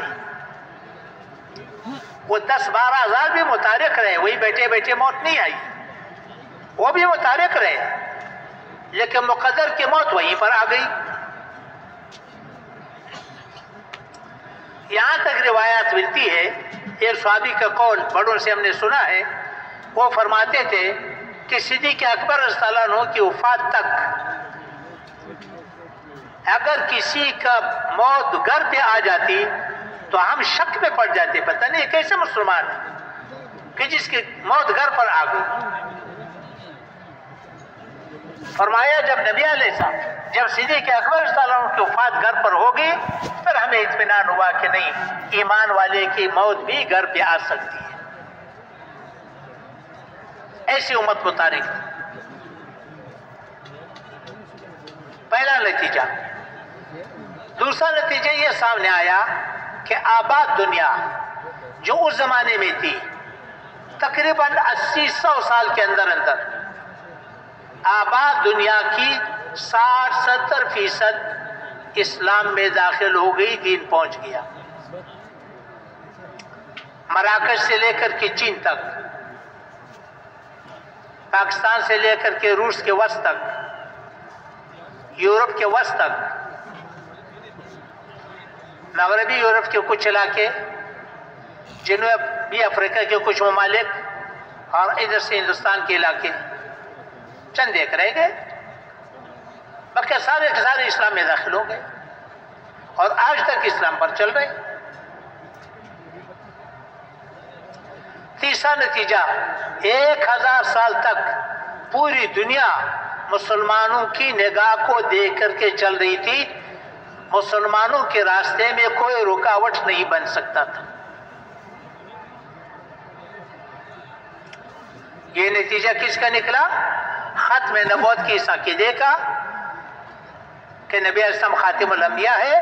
وہ 10-12,000 بھی متارک رہے، وہی بیٹھے بیٹھے موت نہیں آئی، وہ بھی متارک رہے، لیکن مقدر کی موت وہیں پر آ گئی. یہاں تک روایات ملتی ہے، ایک صحابی کا قول بڑوں سے ہم نے سنا ہے، وہ فرماتے تھے کہ صدیق اکبر رضی اللہ عنہ کی وفات تک اگر کسی کا موت گھر پہ آ جاتی تو ہم شک میں پڑ جاتے، پتہ نہیں کیسے مسلمان ہے کہ جس کی موت گھر پر آ گئی. فرمایا جب نبی علیہ السلام، جب صدیق اکبر رضی اللہ عنہ کی وفات گھر پر ہوگی پھر ہمیں اطمینان ہوا کہ نہیں، ایمان والے کی موت بھی گھر پہ آ سکتی ہے. ایسی امت کو تاریخ. پہلا نتیجہ. دوسرا نتیجہ یہ سامنے آیا کہ آباد دنیا جو اس زمانے میں تھی تقریباً 80-100 سال کے اندر آباد دنیا کی 60-70% اسلام میں داخل ہو گئی، دین پہنچ گیا. مراکش سے لے کر کے چین تک، پاکستان سے لے کر کے روس کے وسط تک، یورپ کے وسط تک، مغربی یورپ کے کچھ علاقے، جنوبی افریقہ کے کچھ ممالک، اور ادھر سے ہندوستان کے علاقے چند ایک رہ گئے. باقی سارے کے سارے اسلام میں داخل ہو گئے اور آج تک اسلام پر چل رہے. تیسرا نتیجہ، 1000 سال تک پوری دنیا مسلمانوں کی نگاہ کو دیکھ کر کے چل رہی تھی. مسلمانوں کے راستے میں کوئی رکاوٹ نہیں بن سکتا تھا. یہ نتیجہ کس کا نکلا؟ ختم نبوت کی اس عقیدے کا کہ نبی علیہ السلام خاتم الانبیاء ہے،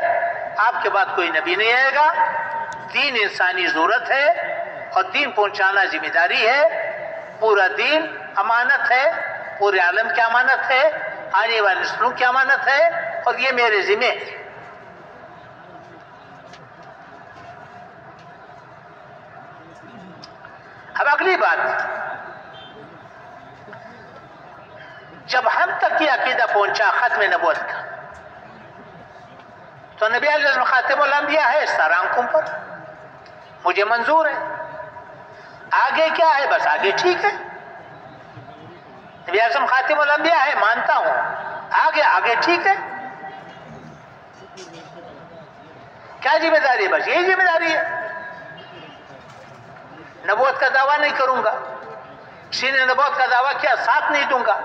آپ کے بعد کوئی نبی نہیں آئے گا. دین انسانی ضرورت ہے اور دین پہنچانا ذمہ داری ہے. پورا دین امانت ہے، پورے عالم کی امانت ہے، آنے والے نسلوں کی امانت ہے، اور یہ میرے ذمہ ہے. اب اگلی بات، جب ہم تک یہ عقیدہ پہنچا ختم نبوت کا، تو نبی علیہ السلام خاتم الانبیاء ہے سارے آنکھوں پر، مجھے منظور ہے. آگے کیا ہے؟ بس آگے ٹھیک ہے، نبی علیہ السلام خاتم الانبیاء ہے مانتا ہوں، آگے ٹھیک ہے. کیا ذمہ داری ہے؟ بس یہی ذمہ داری ہے. نبوت کا دعویٰ نہیں کروں گا، کسی نے نبوت کا دعویٰ کیا ساتھ نہیں دوں گا،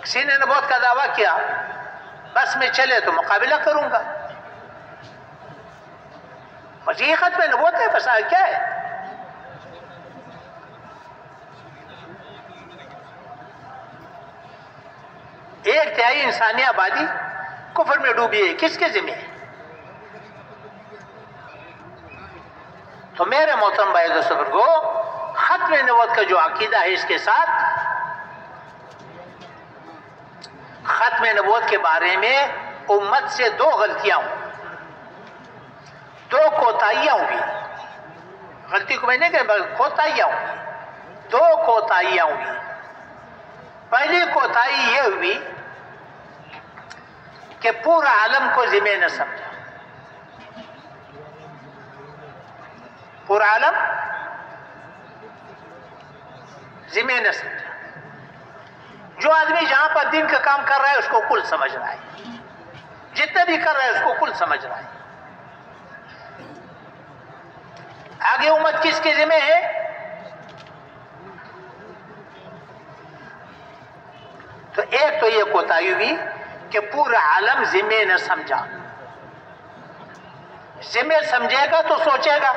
کسی نے نبوت کا دعویٰ کیا بس میں چلے تو مقابلہ کروں گا. بس یہ ختم نبوت ہے، بس کیا ہے؟ ایک تہائی انسانی آبادی کفر میں ڈوبی ہے، کس کے ذمہ ہے؟ تو میرے محترم بھائی دوستو کو ختم نبوت کا جو عقیدہ ہے، اس کے ساتھ ختم نبوت کے بارے میں امت سے 2 غلطیاں ہوئی، 2 کوتاہیاں ہوئی. غلطی کو میں نہیں کہہ رہا، کوتاہیاں ہوئی، 2 کوتاہیاں ہوئی. پہلی کوتاہی یہ ہوئی کہ پورا عالم کو ذمہ نہ سمجھا. پورا عالم ذمہ نہ سمجھا. جو آدمی جہاں پر دین کا کام کر رہا ہے اس کو کل سمجھ رہا ہے، جتنے بھی کر رہا ہے اس کو کل سمجھ رہا ہے۔ آگے امت کس کے ذمہ ہے؟ تو ایک تو یہ کوتاہی ہوئی کہ پورا عالم ذمہ نہ سمجھا۔ ذمہ سمجھے گا تو سوچے گا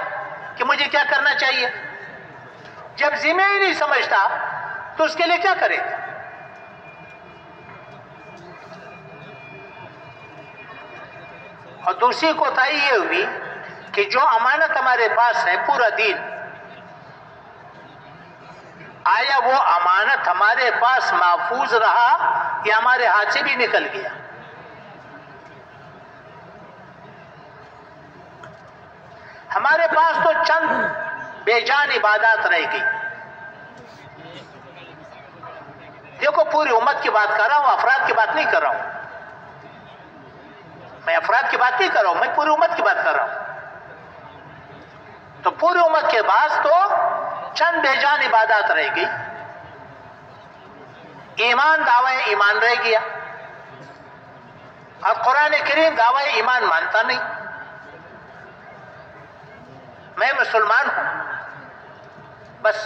کہ مجھے کیا کرنا چاہیے، جب ذمہ ہی نہیں سمجھتا تو اس کے لیے کیا کرے گا؟ اور دوسری کوتاہی یہ ہوئی کہ جو امانت ہمارے پاس ہے پورا دین، آیا وہ امانت ہمارے پاس محفوظ رہا یا ہمارے ہاتھ سے بھی نکل گیا؟ ہمارے پاس تو چند بے جان عبادات رہ گئی۔ دیکھو پوری امت کی بات کر رہا ہوں، افراد کی بات نہیں کر رہا ہوں، میں افراد کی بات نہیں کر رہا ہوں، میں پوری امت کی بات کر رہا ہوں۔ تو پوری امت کے پاس تو چند بے جان عبادات رہ گئی۔ ایمان دعوی ایمان رہ گیا، اور قرآن کریم دعوی ایمان مانتا نہیں۔ میں مسلمان ہوں بس،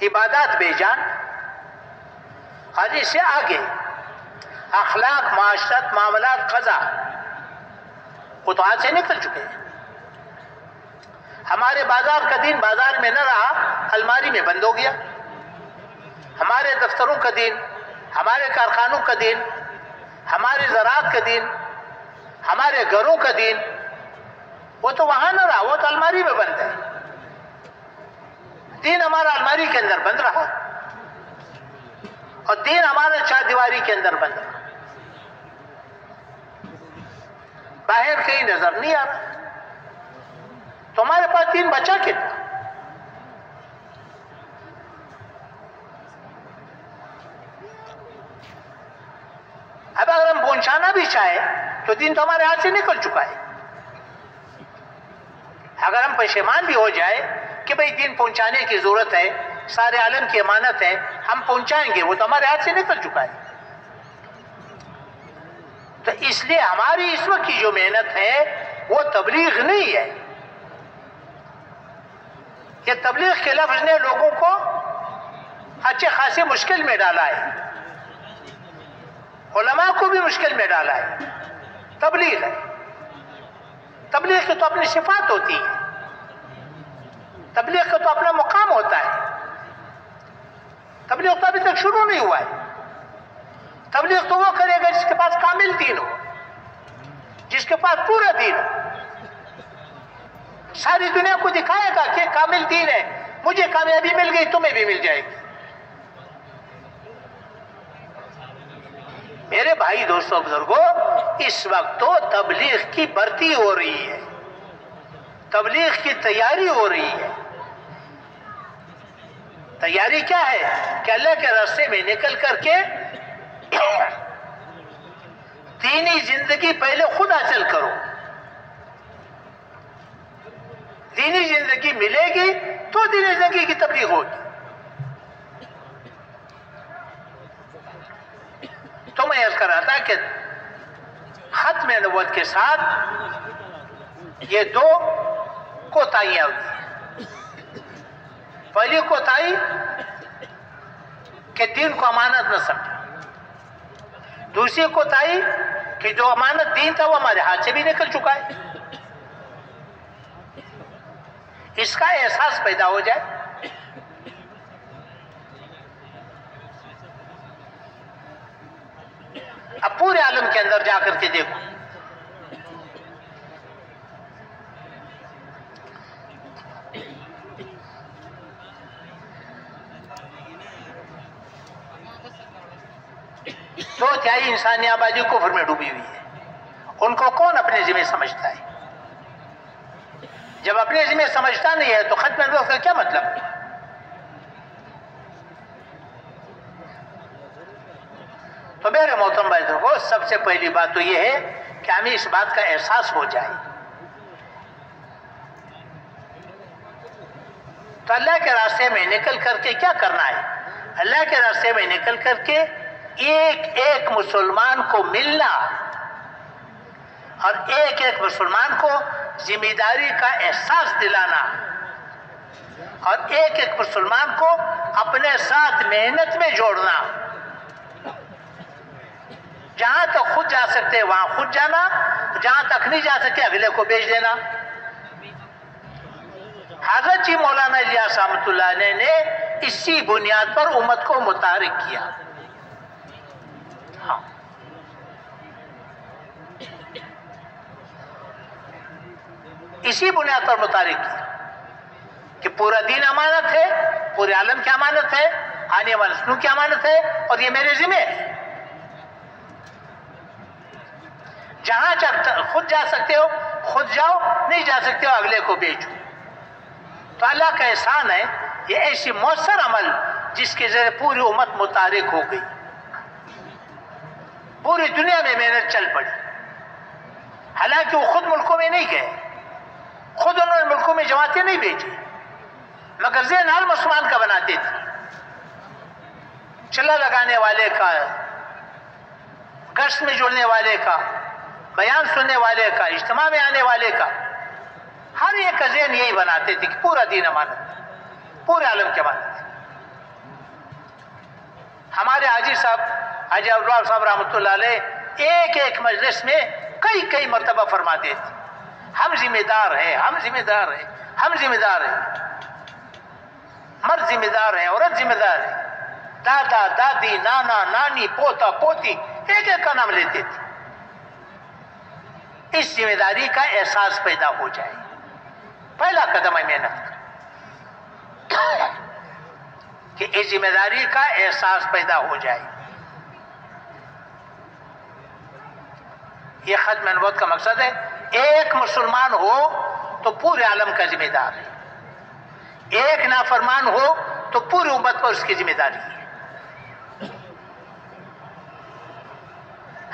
عبادات بے جان۔ اور اس سے آگے اخلاق، معاشرت، معاملات، قضا وہ تو ہاتھ سے نکل چکے ہیں۔ ہمارے بازار کا دین بازار میں نہ رہا، الماری میں بند ہو گیا۔ ہمارے دفتروں کا دین، ہمارے کارخانوں کا دین، ہماری زراعت کا دین، ہمارے گھروں کا دین وہ تو وہاں نہ رہا، وہ تو الماری میں بند ہے۔ دین ہمارا الماری کے اندر بند رہا، اور دین ہمارا چار دیواری کے اندر بند رہا، باہر کہیں نظر نہیں آ رہا۔ تو ہمارے پاس دین بچا کتنا؟ اب اگر ہم پہنچانا بھی چاہیں تو دین تو ہمارے ہاتھ سے نکل چکا ہے۔ اگر ہم پشیمان بھی ہو جائے کہ بھئی دین پہنچانے کی ضرورت ہے، سارے عالم کی امانت ہے، ہم پہنچائیں گے، وہ تو ہمارے ہاتھ سے نکل چکا ہے۔ تو اس لیے ہماری اس وقت کی جو محنت ہے وہ تبلیغ نہیں ہے۔ یہ تبلیغ کے لفظ نے لوگوں کو اچھے خاصے مشکل میں ڈالا ہے، علماء کو بھی مشکل میں ڈالا ہے۔ تبلیغ ہے، تبلیغ کی تو اپنی صفات ہوتی ہے، تبلیغ کا تو اپنا مقام ہوتا ہے۔ تبلیغ تو ابھی تک شروع نہیں ہوا ہے۔ تبلیغ تو وہ کرے گا جس کے پاس کامل دین ہو، جس کے پاس پورا دین ہو، ساری دنیا کو دکھائے گا کہ کامل دین ہے، مجھے کامیابی مل گئی تمہیں بھی مل جائے گی۔ میرے بھائی دوستوں بزرگوں، اس وقت تو تبلیغ کی بھرتی ہو رہی ہے، تبلیغ کی تیاری ہو رہی ہے۔ تیاری کیا ہے کہ اللہ کے راستے میں نکل کر کے دینی زندگی پہلے خود حاصل کرو۔ دینی زندگی ملے گی تو دینی زندگی کی تبلیغ ہوگی۔ تو میں عرض کر رہا تھا کہ ختم نبوت کے ساتھ یہ دو کوتاہیاں ہوئی۔ پہلی کوتاہی کہ دین کو امانت نہ سمجھا، دوسری کوتاہی کہ جو امانت دین تھا وہ ہمارے ہاتھ سے بھی نکل چکا ہے۔ اس کا احساس پیدا ہو جائے۔ اب پورے عالم کے اندر جا کر کے دیکھو، دو تہائی انسانی آبادی کفر میں ڈوبی ہوئی ہے۔ ان کو کون اپنے ذمہ سمجھتا ہے؟ جب اپنے ذمہ سمجھتا نہیں ہے تو ختم نبوت کا کیا مطلب؟ تو میرے محترم بھائیوں کو سب سے پہلی بات تو یہ ہے کہ ہمیں اس بات کا احساس ہو جائے تو اللہ کے راستے میں نکل کر کے کیا کرنا ہے؟ اللہ کے راستے میں نکل کر کے ایک ایک مسلمان کو ملنا اور ایک ایک مسلمان کو ذمہ داری کا احساس دلانا اور ایک ایک مسلمان کو اپنے ساتھ محنت میں جوڑنا. جہاں تک خود جا سکتے وہاں خود جانا، جہاں تک نہیں جا سکتے اگلے کو بھیج دینا. حضرت جی مولانا الیاس رحمۃ اللہ علیہ نے اسی بنیاد پر امت کو متحرک کیا. ہاں، اسی بنیاد پر متحرک کیا کہ پورا دین امانت ہے، پورے عالم کی امانت ہے، آنے والے نسلوں کی امانت ہے اور یہ میرے ذمہ ہے. جہاں خود جا سکتے ہو خود جاؤ، نہیں جا سکتے ہو اگلے کو بھیجو. تو اللہ کا احسان ہے یہ ایسی مؤثر عمل جس کے ذریعے پوری امت متحرک ہو گئی، پوری دنیا میں محنت چل پڑی. حالانکہ وہ خود ملکوں میں نہیں گئے، خود انہوں نے ملکوں میں جماعتیں نہیں بھیجی، مگر ذہن حال مسلمان کا بناتے تھے. چلا لگانے والے کا، گشت میں جڑنے والے کا، بیان سننے والے کا، اجتماع میں آنے والے کا، ہر ایک کا ذہن یہی بناتے تھے کہ پورا دین امانت ہے، پورے عالم کی امانت ہے. ہمارے حاجی صاحب حاجی عبداللہ صاحب رحمۃ اللہ علیہ ایک ایک مجلس میں کئی مرتبہ فرماتے تھے ہم ذمہ دار ہیں، ہم ذمہ دار ہیں، ہم ذمہ دار ہیں. مرد ذمہ دار ہے، عورت ذمہ دار ہے، دادا دادی نانا نانی پوتا پوتی ایک ایک کا نام لیتے تھے. اس ذمہ داری کا احساس پیدا ہو جائے. پہلا قدم ہے محنت کا کہ اس ذمہ داری کا احساس پیدا ہو جائے. یہ ختم نبوت کا مقصد ہے. ایک مسلمان ہو تو پورے عالم کا ذمہ دار ہے، ایک نافرمان ہو تو پوری امت پر اس کی ذمہ داری ہے.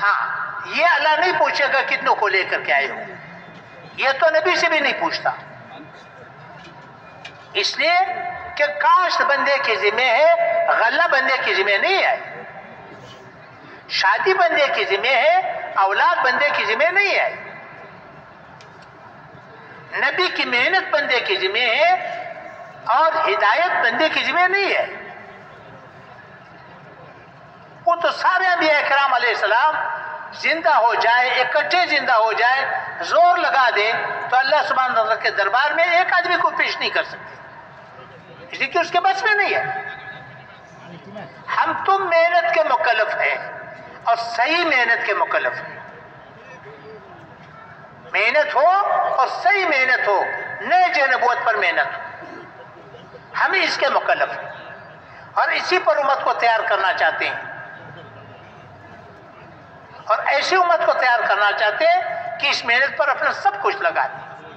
ہاں، یہ اللہ نہیں پوچھے گا کتنوں کو لے کر کے آئے ہو، یہ تو نبی سے بھی نہیں پوچھتا. اس لیے کہ کاشت بندے کی ذمہ ہے، غلہ بندے کی ذمہ نہیں ہے. شادی بندے کی ذمہ ہے، اولاد بندے کی ذمہ نہیں ہے. نبی کی محنت بندے کی ذمہ ہے اور ہدایت بندے کی ذمہ نہیں ہے. وہ تو سارے انبیاء کرام علیہ السلام زندہ ہو جائے، اکٹھے زندہ ہو جائے، زور لگا دے تو اللہ سبحانہ وتعالیٰ کے دربار میں ایک آدمی کو پیش نہیں کر سکتے، اس لیے کہ اس کے بس میں نہیں ہے. ہم تم محنت کے مکلف ہیں اور صحیح محنت کے مکلف ہیں. محنت ہو اور صحیح محنت ہو، نئے نبوت پر محنت ہو، ہم اس کے مکلف ہیں اور اسی پر امت کو تیار کرنا چاہتے ہیں. اور ایسی امت کو تیار کرنا چاہتے ہیں کہ اس محنت پر اپنا سب کچھ لگا دیں،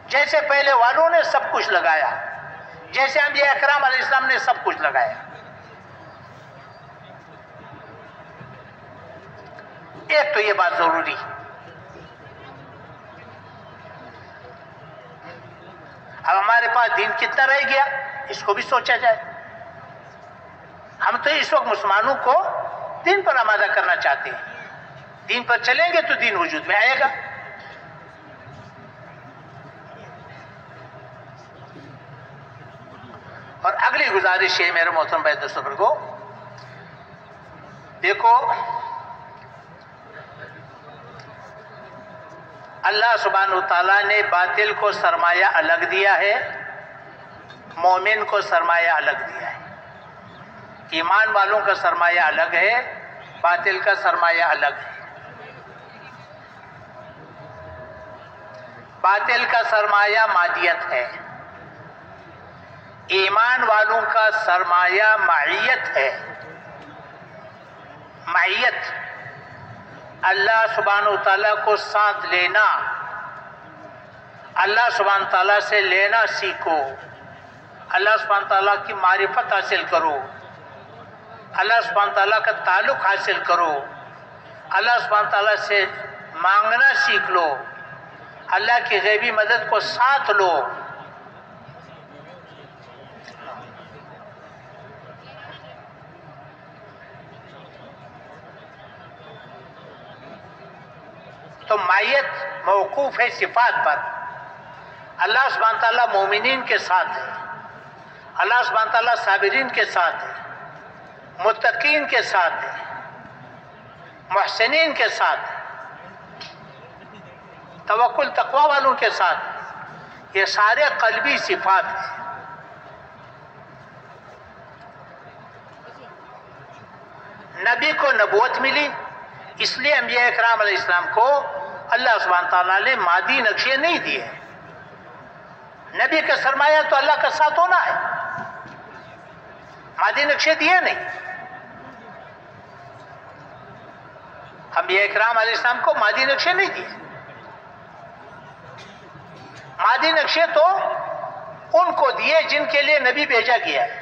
جیسے پہلے والوں نے سب کچھ لگایا، جیسے انبیاء اکرام علیہ السلام نے سب کچھ لگایا. ایک تو یہ بات ضروری ہے. اب ہمارے پاس دین کتنا رہ گیا اس کو بھی سوچا جائے. ہم تو اس وقت مسلمانوں کو دین پر آمادہ کرنا چاہتے ہیں. دین پر چلیں گے تو دین وجود میں آئے گا. اور اگلی گزارش ہے میرے محترم بھائی دوستوں کو، دیکھو اللہ سبحانہ وتعالیٰ نے باطل کو سرمایہ الگ دیا ہے، مومن کو سرمایہ الگ دیا ہے. ایمان والوں کا سرمایہ الگ ہے، باطل کا سرمایہ الگ ہے. باطل کا سرمایہ مادیت ہے، ایمان والوں کا سرمایہ معیت ہے. معیت اللہ سبحانہ وتعالیٰ کو ساتھ لینا، اللہ سبحانہ وتعالیٰ سے لینا سیکھو، اللہ سبحانہ وتعالیٰ کی معرفت حاصل کرو، اللہ سبحانہ وتعالیٰ کا تعلق حاصل کرو، اللہ سبحانہ وتعالیٰ سے مانگنا سیکھ لو، اللہ کی غیبی مدد کو ساتھ لو. تو معیت موقوف ہے صفات پر. اللہ سبحانہ تعالیٰ مومنین کے ساتھ ہے, اللہ سبحانہ تعالیٰ صابرین کے ساتھ ہے, متقین کے ساتھ ہے, محسنین کے ساتھ ہے, توکل تقوی والوں کے ساتھ. یہ سارے قلبی صفات ہیں. نبی کو نبوت ملی, اس لیے انبیاء اکرام علیہ السلام کو اللہ سبحانہ تعالیٰ نے مادی نقشے نہیں دیے. نبی کا سرمایہ تو اللہ کا ساتھ ہونا ہے, مادی نقشے دیے نہیں. انبیاء اکرام علیہ السلام کو مادی نقشے نہیں دیے. مادی نقشے تو ان کو دیے جن کے لیے نبی بھیجا گیا ہے.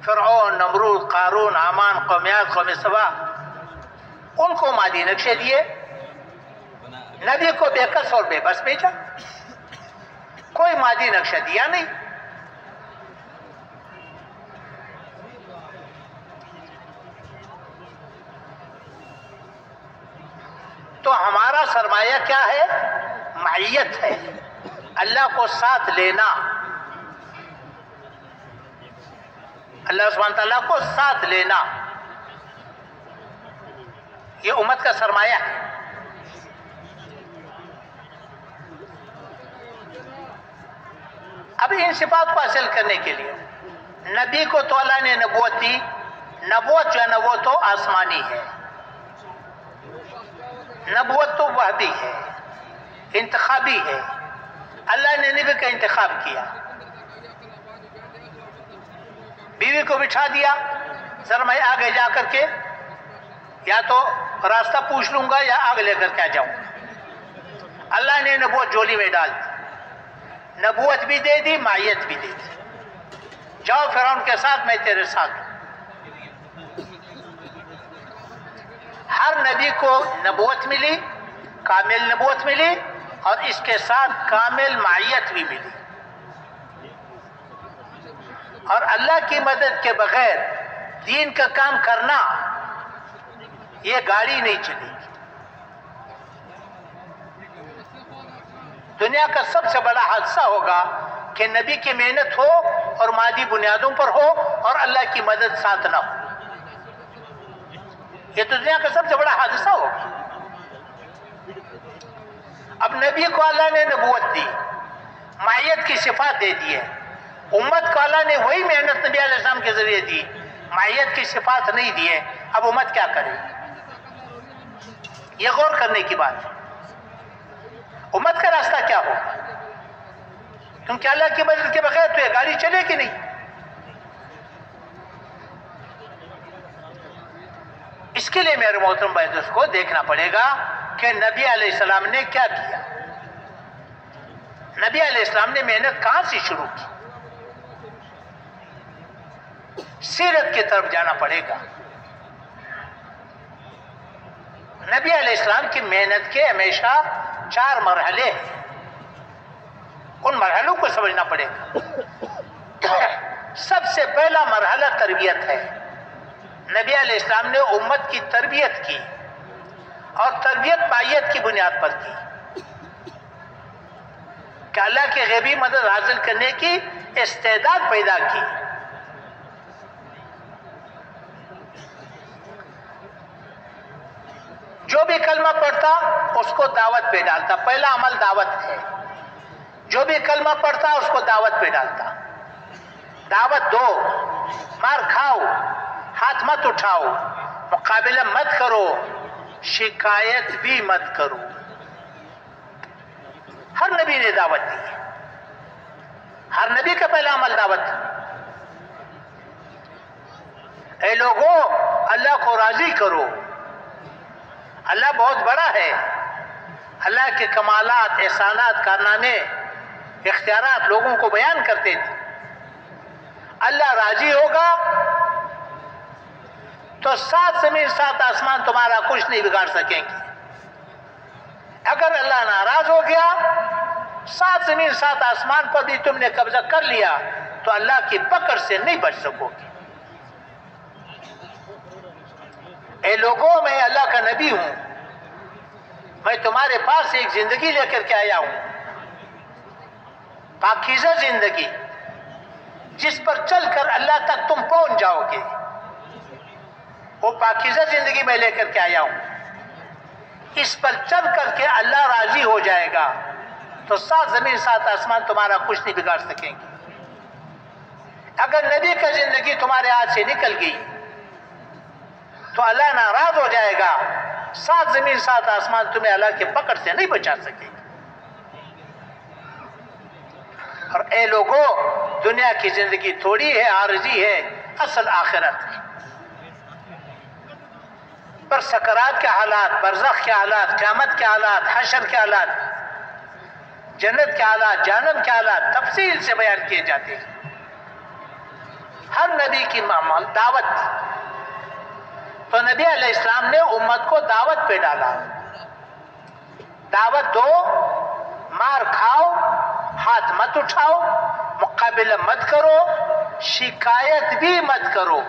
فرعون, نمرود, قارون, حامان, قومیات, قوم سبا, ان کو مادی نقشے دیے. نبی کو بے کس اور بے بس بھیجا, کوئی مادی نقشہ دیا نہیں. تو ہمارا سرمایہ کیا ہے؟ معیت ہے, اللہ کو ساتھ لینا. اللہ سبحانہ تعالیٰ کو ساتھ لینا یہ امت کا سرمایہ ہے. اب ان صفات کو حاصل کرنے کے لیے نبی کو تو اللہ نے نبوت دی. نبوت جو ہے نا وہ تو آسمانی ہے, نبوت تو وحدی ہے, انتخابی ہے. اللہ نے نبی کا انتخاب کیا, بیوی کو بٹھا دیا, سر میں آگے جا کر کے یا تو راستہ پوچھ لوں گا یا آگ لے کر کے جاؤں. اللہ نے نبوت جولی میں ڈال دی, نبوت بھی دے دی, معیت بھی دے دی. جاؤ فرعون کے ساتھ, میں تیرے ساتھ ہوں. ہر نبی کو نبوت ملی, کامل نبوت ملی, اور اس کے ساتھ کامل معیت بھی ملی. اور اللہ کی مدد کے بغیر دین کا کام کرنا یہ گاڑی نہیں چلے گی. دنیا کا سب سے بڑا حادثہ ہوگا کہ نبی کی محنت ہو اور مادی بنیادوں پر ہو اور اللہ کی مدد ساتھ نہ ہو. یہ تو دنیا کا سب سے بڑا حادثہ ہوگا. اب نبی کو اللہ نے نبوت دی, معیت کی صفات دے دی ہے. امت کو اللہ نے وہی محنت نبی علیہ السلام کے ذریعے دی, معیت کی صفات نہیں دی ہے. اب امت کیا کرے؟ یہ غور کرنے کی بات ہے. امت کا راستہ کیا ہوگا؟ کیونکہ اللہ کی مدد کے بغیر تو یہ گاڑی چلے گی نہیں. اس کے لیے میرے محترم بھائی دوست کو دیکھنا پڑے گا کہ نبی علیہ السلام نے کیا کیا. نبی علیہ السلام نے محنت کہاں سے شروع کی؟ سیرت کی طرف جانا پڑے گا. نبی علیہ السلام کی محنت کے ہمیشہ 4 مرحلے ہیں, ان مرحلوں کو سمجھنا پڑے گا. سب سے پہلا مرحلہ تربیت ہے. نبی علیہ السلام نے امت کی تربیت کی, اور تربیت معیت کی بنیاد پر کی کہ اللہ کی غیبی مدد حاصل کرنے کی استعداد پیدا کی. جو بھی کلمہ پڑھتا اس کو دعوت پہ ڈالتا. پہلا عمل دعوت ہے. جو بھی کلمہ پڑھتا اس کو دعوت پہ ڈالتا. دعوت دو, مار کھاؤ, ہاتھ مت اٹھاؤ, مقابلہ مت کرو, شکایت بھی مت کرو. ہر نبی نے دعوت دی. ہر نبی کا پہلا عمل دعوت تھا. اے لوگوں, اللہ کو راضی کرو. اللہ بہت بڑا ہے. اللہ کے کمالات, احسانات, کارنامے, اختیارات لوگوں کو بیان کرتے تھے. اللہ راضی ہوگا تو 7 زمین 7 آسمان تمہارا کچھ نہیں بگاڑ سکیں گے. اگر اللہ ناراض ہو گیا, 7 زمین 7 آسمان پر بھی تم نے قبضہ کر لیا تو اللہ کی پکڑ سے نہیں بچ سکو گے. اے لوگوں, میں اللہ کا نبی ہوں, میں تمہارے پاس ایک زندگی لے کر کے آیا ہوں، پاکیزہ زندگی، جس پر چل کر اللہ تک تم پہنچ جاؤ گے، وہ پاکیزہ زندگی میں لے کر کے آیا ہوں۔ اس پر چل کر کے اللہ راضی ہو جائے گا تو 7 زمین 7 آسمان تمہارا کچھ نہیں بگاڑ سکیں گے۔ اگر نبی کا زندگی تمہارے ہاتھ سے نکل گئی تو اللہ ناراض ہو جائے گا، 7 زمین 7 آسمان تمہیں اللہ کے پکڑ سے نہیں بچا سکے گا۔ اور اے لوگوں، دنیا کی زندگی تھوڑی ہے، عارضی ہے، اصل آخرت ہے۔ پر سکرات کے حالات، برزخ کے حالات، قیامت کے حالات، حشر کے حالات، جنت کے حالات، جہنم کے حالات تفصیل سے بیان کیے جاتے ہیں۔ ہر نبی کی دعوت، تو نبی علیہ السلام نے امت کو دعوت پہ ڈالا، دعوت دو، مار کھاؤ، ہاتھ مت اٹھاؤ، مقابلہ مت کرو، شکایت بھی مت کرو،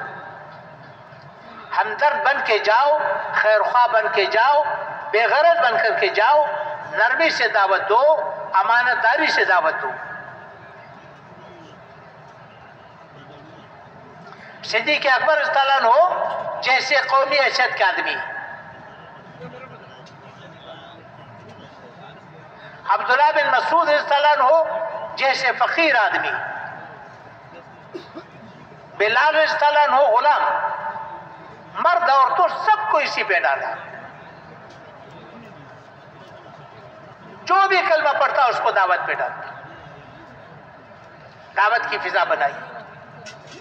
ہمدرد بن کے جاؤ، خیر خواہ بن کے جاؤ، بے غرض بن کر کے جاؤ، نرمی سے دعوت دو، امانت داری سے دعوت دو۔ صدیق اکبر رضی اللہ عنہ جیسے قومی حیثیت کے آدمی، عبداللہ بن مسعود رضی اللہ عنہ جیسے فقیر آدمی، بلال رضی اللہ عنہ غلام، مرد عورتوں سب کو اسی پہ ڈالا۔ جو بھی کلمہ پڑھتا اس کو دعوت پہ ڈالتا، دعوت کی فضا بنائی۔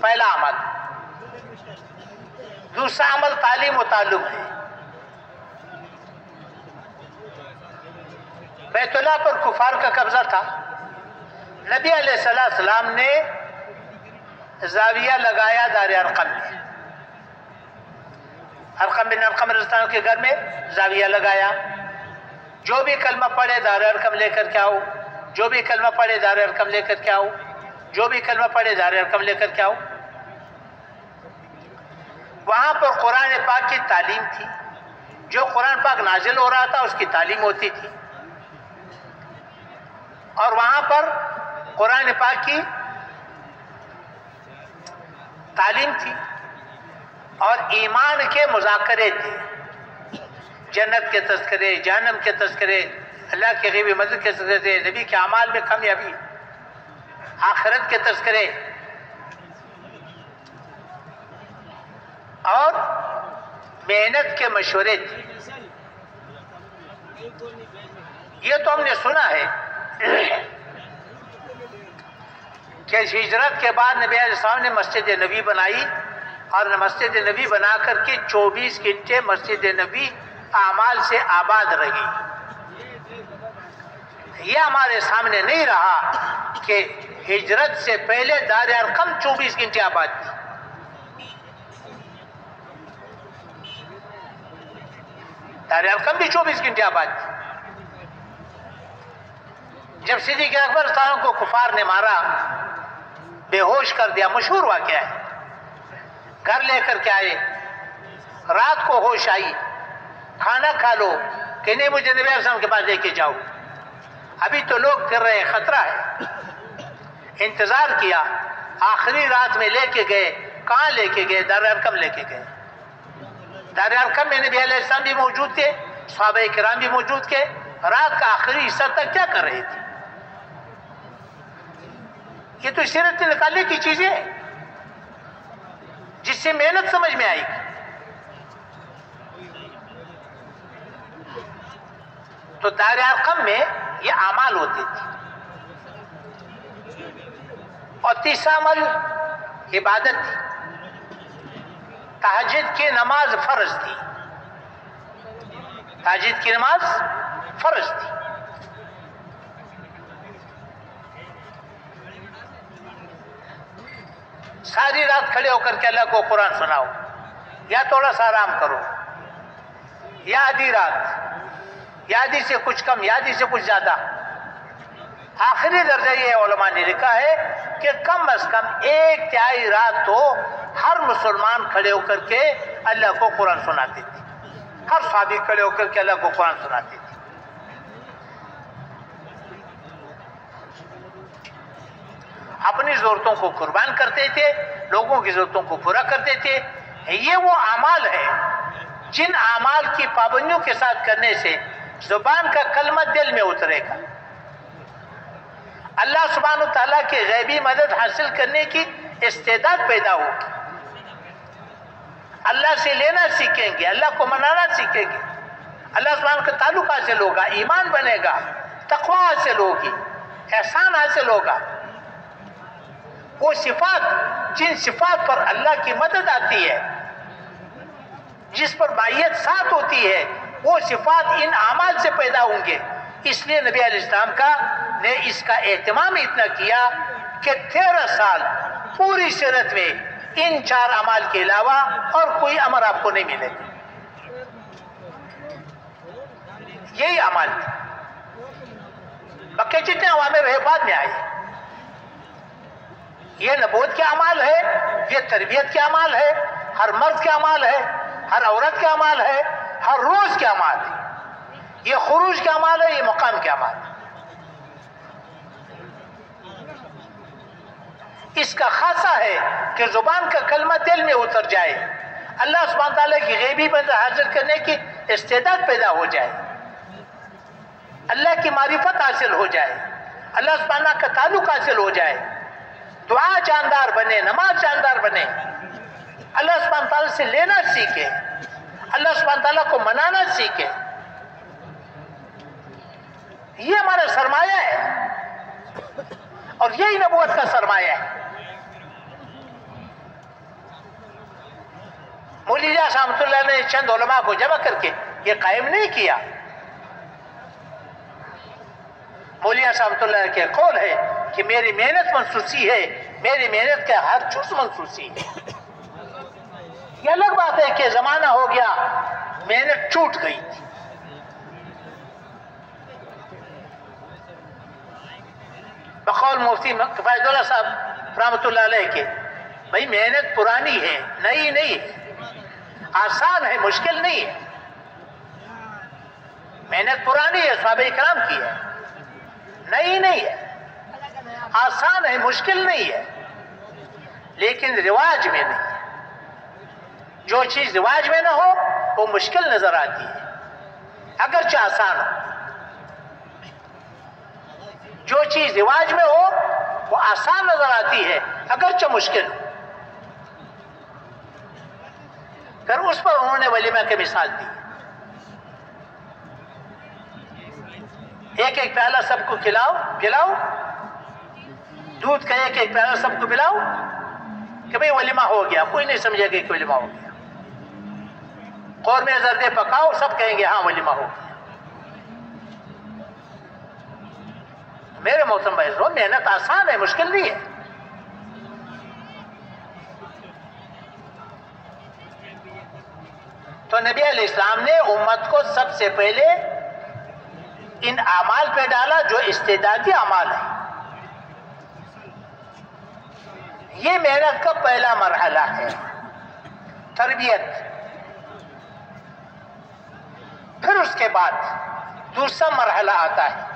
پہلا عمل۔ دوسرا عمل تعلیم و تعلم ہے۔ بیت اللہ پر کفار کا قبضہ تھا، نبی علیہ السلام نے زاویہ لگایا دار ارقم میں، ارقم بن ارقم رضی اللہ عنہ کے گھر میں زاویہ لگایا۔ جو بھی کلمہ پڑھے دار ارقم لے کر کے آؤ، جو بھی کلمہ پڑھے دار ارقم لے کر کے آؤ، جو بھی کلمہ پڑھے دار ارقم لے کر کے آؤ۔ وہاں پر قرآن پاک کی تعلیم تھی، جو قرآن پاک نازل ہو رہا تھا اس کی تعلیم ہوتی تھی، اور وہاں پر قرآن پاک کی تعلیم تھی اور ایمان کے مذاکرے تھے، جنت کے تذکرے، جہنم کے تذکرے، اللہ کے غیبی مدد کے تذکرے، نبی کے اعمال میں کامیابی، آخرت کے تذکرے، اور محنت کے مشورے تھے۔ یہ تو ہم نے سنا ہے کہ ہجرت کے بعد نبی علیہ السلام نے مسجد نبی بنائی، اور مسجد نبی بنا کر کے 24 گھنٹے مسجد نبی اعمال سے آباد رہی۔ یہ ہمارے سامنے نہیں رہا کہ ہجرت سے پہلے دار ارقم 24 گھنٹے آباد تھی۔ دار ارقم بھی 24 گھنٹے آباد تھی۔ جب صدیق اکبر رضی اللہ عنہ کو کفار نے مارا، بے ہوش کر دیا، مشہور واقعہ ہے، گھر لے کر کے آئے، رات کو ہوش آئی، کھانا کھا لو کہ نہیں مجھے نبی علیہ السلام کے پاس لے کے جاؤ، ابھی تو لوگ کر رہے ہیں، خطرہ ہے۔ انتظار کیا، آخری رات میں لے کے گئے۔ کہاں لے کے گئے؟ دار ارقم لے کے گئے۔ دار ارقم میں نبی علیہ السلام بھی موجود تھے، صحابہ کرام بھی موجود تھے۔ رات کا آخری حصہ تک کیا کر رہے تھے؟ یہ تو سیرت سے نکالنے کی چیزیں ہیں جس سے محنت سمجھ میں آئے گی۔ تو دار ارقم میں یہ اعمال ہوتے تھے۔ اور تیسرا عمل عبادت تھی، تہجد کی نماز فرض تھی، تہجد کی نماز فرض تھی۔ ساری رات کھڑے ہو کر کے اللہ کو قرآن سناؤ، یا تھوڑا سا آرام کرو، یا آدھی رات، یا آدھی سے کچھ کم، یا آدھی سے کچھ زیادہ۔ آخری درجہ یہ علماء نے لکھا ہے کہ کم از کم 1/3 رات تو ہر مسلمان کھڑے ہو کر کے اللہ کو قرآن سناتے تھے، ہر صحابی کھڑے ہو کر کے اللہ کو قرآن سناتے تھے۔ اپنی ضرورتوں کو قربان کرتے تھے، لوگوں کی ضرورتوں کو پورا کرتے تھے۔ یہ وہ اعمال ہے جن اعمال کی پابندیوں کے ساتھ کرنے سے زبان کا کلمہ دل میں اترے گا، اللہ سبحانہ وتعالیٰ کی غیبی مدد حاصل کرنے کی استعداد پیدا ہوگی، اللہ سے لینا سیکھیں گے، اللہ کو منانا سیکھیں گے، اللہ سبحانہ کا تعلق حاصل ہوگا، ایمان بنے گا، تقوی حاصل ہوگی، احسان حاصل ہوگا۔ وہ صفات جن صفات پر اللہ کی مدد آتی ہے، جس پر معیت ساتھ ہوتی ہے، وہ صفات ان اعمال سے پیدا ہوں گے۔ اس لیے نبی علیہ السلام نے اس کا اہتمام اتنا کیا کہ 13 سال پوری سیرت میں ان 4 اعمال کے علاوہ اور کوئی امر آپ کو نہیں ملے گا، یہی اعمال تھے۔ باقی جتنے اوامر رہے بعد میں آئے، یہ نبوت کے اعمال ہے، یہ تربیت کے اعمال ہے، ہر مرد کے اعمال ہے، ہر عورت کے اعمال ہے، ہر روز کے اعمال ہے، یہ خروج کے اعمال ہے، یہ مقام کے اعمال ہے۔ اس کا خاصہ ہے کہ زبان کا کلمہ دل میں اتر جائے، اللہ سبحانہ تعالیٰ کی غیبی مدد حاصل کرنے کی استعداد پیدا ہو جائے، اللہ کی معرفت حاصل ہو جائے، اللہ سبحانہ کا تعلق حاصل ہو جائے، دعا جاندار بنے، نماز جاندار بنے، اللہ سبحانہ تعالیٰ سے لینا سیکھے، اللہ سبحانہ تعالیٰ کو منانا سیکھے۔ یہ ہمارا سرمایہ ہے اور یہی نبوت کا سرمایہ ہے۔ مولوی الیاس رحمۃ اللہ نے چند علماء کو جمع کر کے یہ قائم نہیں کیا۔ مولوی الیاس رحمۃ اللہ کے قول ہے کہ میری محنت منسوسی ہے، میری محنت کا ہر جز منسوسی ہے۔ یہ الگ بات ہے کہ زمانہ ہو گیا، محنت چھوٹ گئی تھی۔ بقول مفتی فائد اللہ صاحب رحمۃ اللہ علیہ کے، بھائی محنت پرانی ہے، نئی نہیں ہے، آسان ہے، مشکل نہیں ہے۔ محنت پرانی ہے، صحابہ کرام کی ہے، نئی نہیں ہے، آسان ہے، مشکل نہیں ہے، لیکن رواج میں نہیں ہے۔ جو چیز رواج میں نہ ہو وہ مشکل نظر آتی ہے، اگرچہ آسان ہو۔ جو چیز رواج میں ہو وہ آسان نظر آتی ہے، اگرچہ مشکل ہو۔ پھر اس پر انہوں نے ولیمہ کی مثال دی، ایک ایک پیالہ سب کو پلاؤ، دودھ کا ایک ایک پیالہ سب کو پلاؤ کہ بھئی ولیمہ ہو گیا، کوئی نہیں سمجھے گا کہ ولیمہ ہو گیا۔ قورمے زردے پکاؤ، سب کہیں گے ہاں ولیمہ ہو گیا۔ میرے محترم بھائیو، محنت آسان ہے، مشکل نہیں ہے۔ تو نبی علیہ السلام نے امت کو سب سے پہلے ان اعمال پہ ڈالا جو استعدادی اعمال ہیں۔ یہ محنت کا پہلا مرحلہ ہے، تربیت۔ پھر اس کے بعد دوسرا مرحلہ آتا ہے۔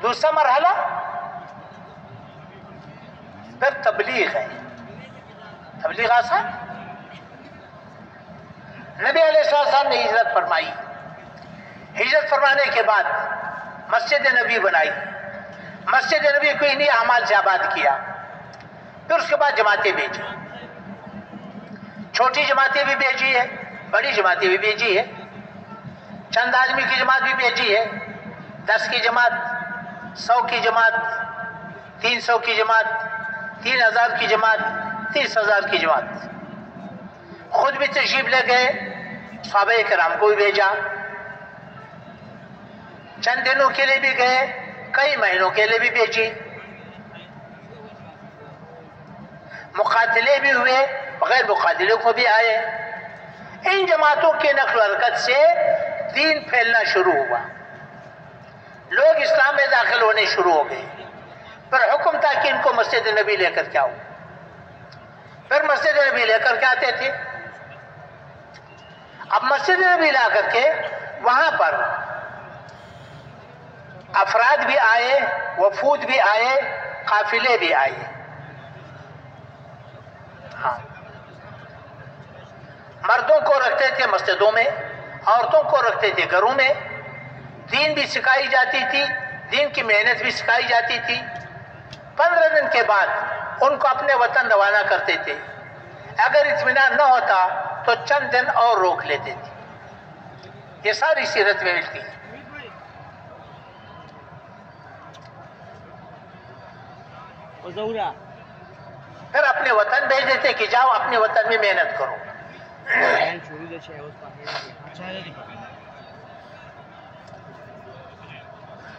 دوسرا مرحلہ پھر تبلیغ ہے۔ تبلیغ آسان۔ نبی علیہ السلام نے ہجرت فرمائی، ہجرت فرمانے کے بعد مسجد نبی بنائی، مسجد نبی کو انہی اعمال سے آباد کیا۔ پھر اس کے بعد جماعتیں بھیجی، چھوٹی جماعتیں بھی بھیجی ہے، بڑی جماعتیں بھی بھیجی ہے، چند آدمی کی جماعت بھی بھیجی ہے، 10 کی جماعت، 100 کی جماعت، 300 کی جماعت، 3000 کی جماعت، 30,000 کی جماعت۔ خود بھی تشریف لے گئے، صحابہ کرام کو بھی بھیجا، چند دنوں کے لیے بھی گئے، کئی مہینوں کے لیے بھی بھیجی، مقاتلے بھی ہوئے، بغیر مقاتلوں کو بھی آئے۔ ان جماعتوں کے نقل و حرکت سے دین پھیلنا شروع ہوا، لوگ اسلام میں داخل ہونے شروع ہو گئے۔ پھر حکم تھا کہ ان کو مسجد نبی لے کر کے آؤ۔ پھر مسجد نبی لے کر کے آتے تھے۔ اب مسجد نبی لا کر کے وہاں پر افراد بھی آئے، وفود بھی آئے، قافلے بھی آئے. ہاں، مردوں کو رکھتے تھے مسجدوں میں، عورتوں کو رکھتے تھے گھروں میں. دین بھی سکھائی جاتی تھی، دین کی محنت بھی سکھائی جاتی تھی. 15 دن کے بعد ان کو اپنے وطن روانہ کرتے تھے. اگر اطمینان نہ ہوتا تو چند دن اور روک لیتے تھے. یہ ساری سیرت میں ملتی ہے. پھر اپنے وطن بھیج دیتے کہ جاؤ اپنے وطن میں محنت کرو.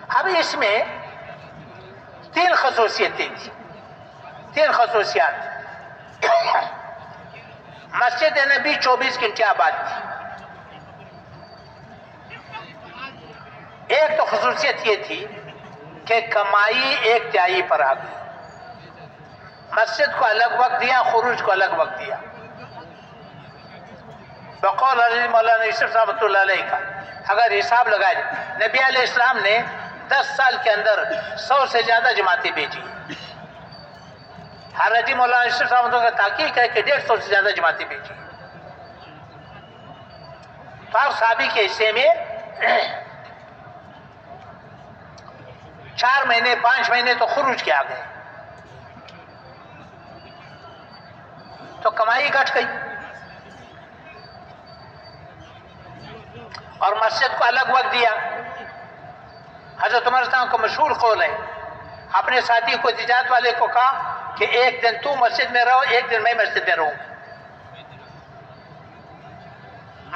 اب اس میں 3 خصوصیتیں تھیں، 3 خصوصیات. مسجد نبی 24 گھنٹے آباد تھی. ایک تو خصوصیت یہ تھی کہ کمائی 1/3 پر آ گئی. مسجد کو الگ وقت دیا، خروج کو الگ وقت دیا. بقول علی مولانا یوسف رحمۃ اللہ علیہ کا اگر حساب لگائے، نبی علیہ السلام نے 10 سال کے اندر 100 سے زیادہ جماعتیں بھیجی. حضرت مولانا یوسف رحمۃ اللہ کا تحقیق ہے کہ 150 سے زیادہ جماعتیں بھیجی. تو ہر صحابی کے حصے میں 4 مہینے 5 مہینے تو خروج کے آ گئے. تو کمائی گھٹ گئی. اور مسجد کو الگ وقت دیا. حضرت عمر صاحب کا مشہور قول ہے، اپنے ساتھی کو تجارت والے کو کہا کہ 1 دن تو مسجد میں رہو، 1 دن میں مسجد میں رہوں.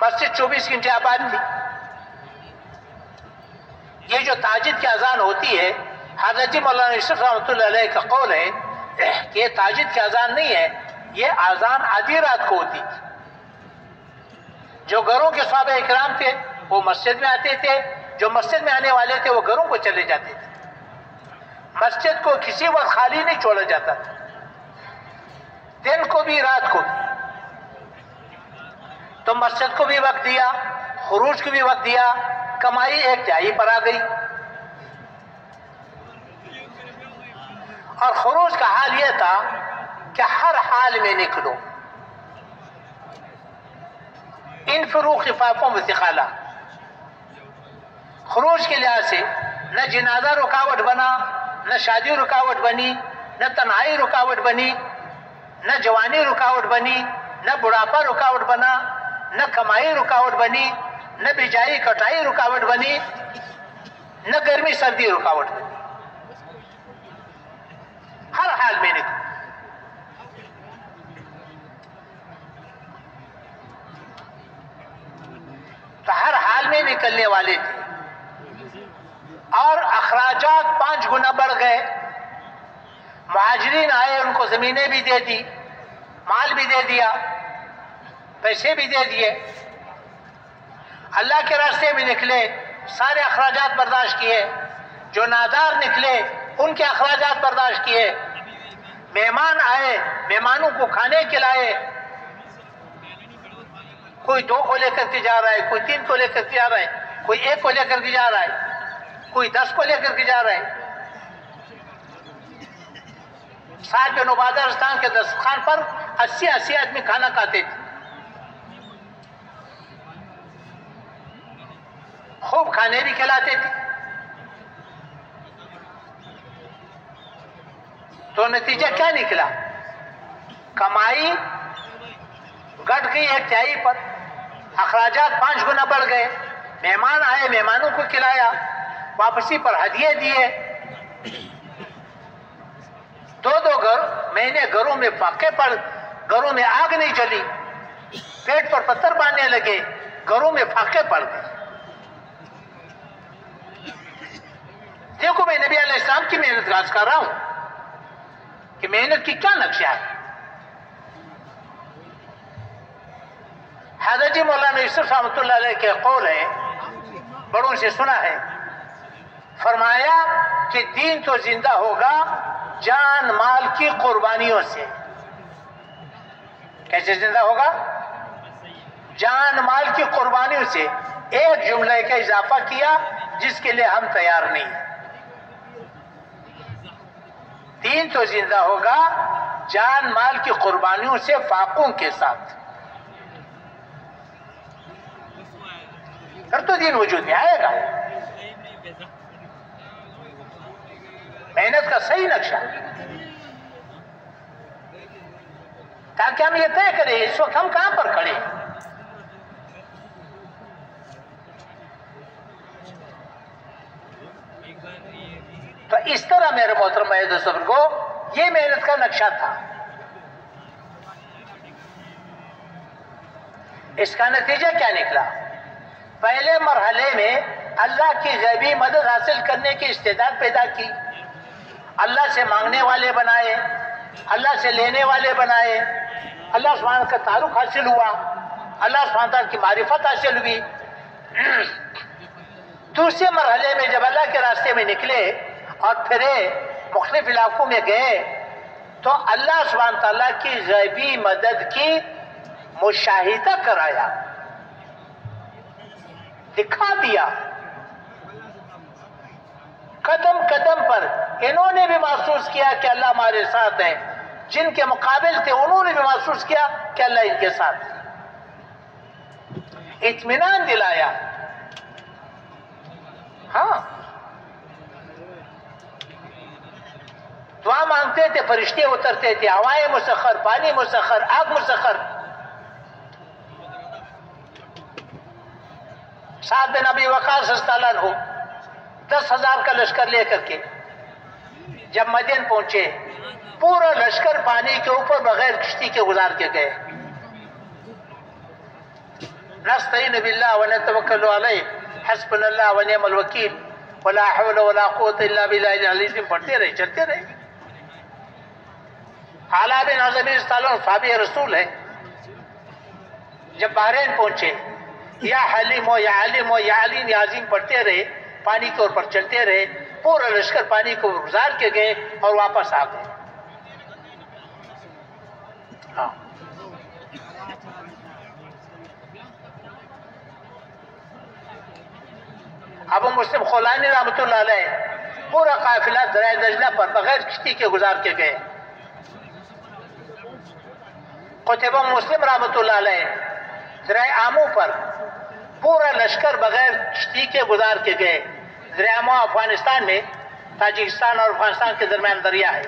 مسجد 24 گھنٹے آباد تھی. یہ جو تہجد کی اذان ہوتی ہے، حضرت مولانا یوسف رحمۃ اللہ علیہ کا قول ہے کہ یہ تہجد کی اذان نہیں ہے، یہ اذان آدھی رات کو ہوتی تھی. جو گھروں کے صحابہ اکرام تھے وہ مسجد میں آتے تھے، جو مسجد میں آنے والے تھے وہ گھروں کو چلے جاتے تھے. مسجد کو کسی وقت خالی نہیں چھوڑا جاتا تھا، دن کو بھی رات کو بھی. تو مسجد کو بھی وقت دیا، خروج کو بھی وقت دیا. کمائی 1/3 پر آ گئی. اور خروج کا حال یہ تھا کہ ہر حال میں نکلو. انفروا خفافا وثقالا. خروج کے لحاظ سے نہ جنازہ رکاوٹ بنا، نہ شادی رکاوٹ بنی، نہ تنہائی رکاوٹ بنی، نہ جوانی رکاوٹ بنی، نہ بڑھاپا رکاوٹ بنا، نہ کمائی رکاوٹ بنی، نہ بجائی کٹائی رکاوٹ بنی، نہ گرمی سردی رکاوٹ بنی. ہر حال میں نکلو. تو ہر حال میں نکلنے والے تھے. اور اخراجات 5 گنا بڑھ گئے. مہاجرین آئے، ان کو زمینیں بھی دے دی، مال بھی دے دیا، پیسے بھی دے دیے. اللہ کے راستے میں نکلے، سارے اخراجات برداشت کیے. جو نادار نکلے ان کے اخراجات برداشت کیے. مہمان آئے، مہمانوں کو کھانے کھلائے. کوئی 2 کو لے کر کے جا رہا ہے، کوئی 3 کو لے کر کے جا رہا ہے، کوئی 1 کو لے کر کے جا رہا ہے، کوئی 10 کو لے کر کے جا رہا ہے. ساتھ میں نوبادرستان کے دسترخوان پر 80 آدمی کھانا کھاتے تھے. خوب کھانے بھی کھلاتے تھے. تو نتیجہ کیا نکلا؟ کمائی گھٹ گئی 1/3 پر، اخراجات 5 گنا بڑھ گئے. مہمان آئے، مہمانوں کو کھلایا، واپسی پر ہدیے دیے. 2 مہینے گھروں میں فاقے پڑ، گھروں میں آگ نہیں جلی، پیٹ پر پتھر باندھنے لگے، گھروں میں فاقے پڑ گئے. دیکھو میں نبی علیہ السلام کی محنت راز کر رہا ہوں کہ محنت کی کیا نقشہ ہے. حضرت مولانا یوسف رحمۃ اللہ علیہ کے قول ہے، بڑوں سے سنا ہے، فرمایا کہ دین تو زندہ ہوگا جان مال کی قربانیوں سے. کیسے زندہ ہوگا؟ جان مال کی قربانیوں سے. ایک جملے کا اضافہ کیا جس کے لیے ہم تیار نہیں ہیں. دین تو زندہ ہوگا جان مال کی قربانیوں سے فاقوں کے ساتھ، پھر تو دین وجود میں آئے گا۔ محنت کا صحیح نقشہ تاکہ ہم یہ طے کریں اس وقت ہم کہاں پر کھڑے ہیں۔ تو اس طرح میرے محترم بھائی دوستوں کو یہ محنت کا نقشہ تھا۔ اس کا نتیجہ کیا نکلا؟ پہلے مرحلے میں اللہ کی غیبی مدد حاصل کرنے کی استعداد پیدا کی، اللہ سے مانگنے والے بنائے، اللہ سے لینے والے بنائے، اللہ سبحانہ کا تعلق حاصل ہوا، اللہ سبحانہ تعالیٰ کی معرفت حاصل ہوئی۔ دوسرے مرحلے میں جب اللہ کے راستے میں نکلے اور پھرے مختلف علاقوں میں گئے تو اللہ سبحانہ تعالیٰ کی غیبی مدد کی مشاہدہ کرایا، دکھا دیا۔ قدم قدم پر انہوں نے بھی محسوس کیا کہ اللہ ہمارے ساتھ ہے، جن کے مقابل تھے انہوں نے بھی محسوس کیا کہ اللہ ان کے ساتھ ہے، اطمینان دلایا۔ ہاں، دعا مانگتے تھے، فرشتے اترتے تھے، ہوائیں مسخر، پانی مسخر، آگ مسخر۔ سعد بن ابی وقاص رضی اللہ عنہ 10,000 کا لشکر لے کر کے جب مدین پہنچے، پورا لشکر پانی کے اوپر بغیر کشتی کے گزار کے گئے۔ نستعین باللہ ونتوکل علیہ حسبنا اللہ ونعم الوکیل ولا حول ولا قوت الا باللہ العلی العظیم پڑھتے رہے، چلتے رہے۔ اعلیٰ بن عظمی رضی اللہ عنہ صحابی رسول ہے، جب بحرین پہنچے یا حلیم ہو یا علیم ہو یا علیم یا عظیم پڑھتے رہے، پانی کے اوپر چلتے رہے، پورا لشکر پانی کو گزار کے گئے اور واپس آ گئے۔ ہاں، ابو مسلم خولانی رحمۃ اللہ علیہ پورا قافلہ دریائے دجلہ پر بغیر کشتی کے گزار کے گئے۔ قتیبہ مسلم رحمۃ اللہ علیہ دریائے آمو پر پورا لشکر بغیر کشتی کے گزار کے گئے۔ دریائے آمو افغانستان میں، تاجکستان اور افغانستان کے درمیان دریا ہے۔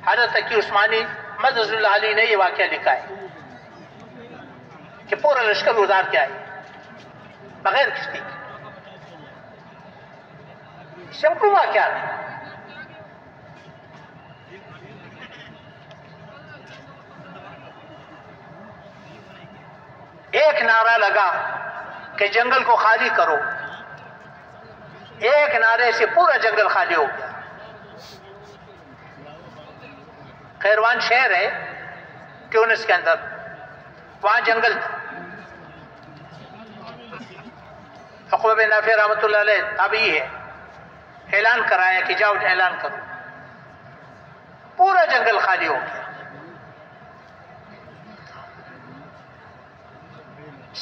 حضرت تقی عثمانی مدد اللہ علی نے یہ واقعہ لکھا ہے کہ پورا لشکر گزار کے آئے بغیر کشتی کے۔ سمپل واقعہ ہے۔ ایک نعرہ لگا کہ جنگل کو خالی کرو، ایک نعرے سے پورا جنگل خالی ہو گیا۔ قیروان شہر ہے ٹیونس کے اندر، وہاں جنگل تھا۔ عقبہ بن نافع رحمۃ اللہ علیہ تابعی ہے، اعلان کرایا کہ جاؤ اعلان کرو، پورا جنگل خالی ہو گیا۔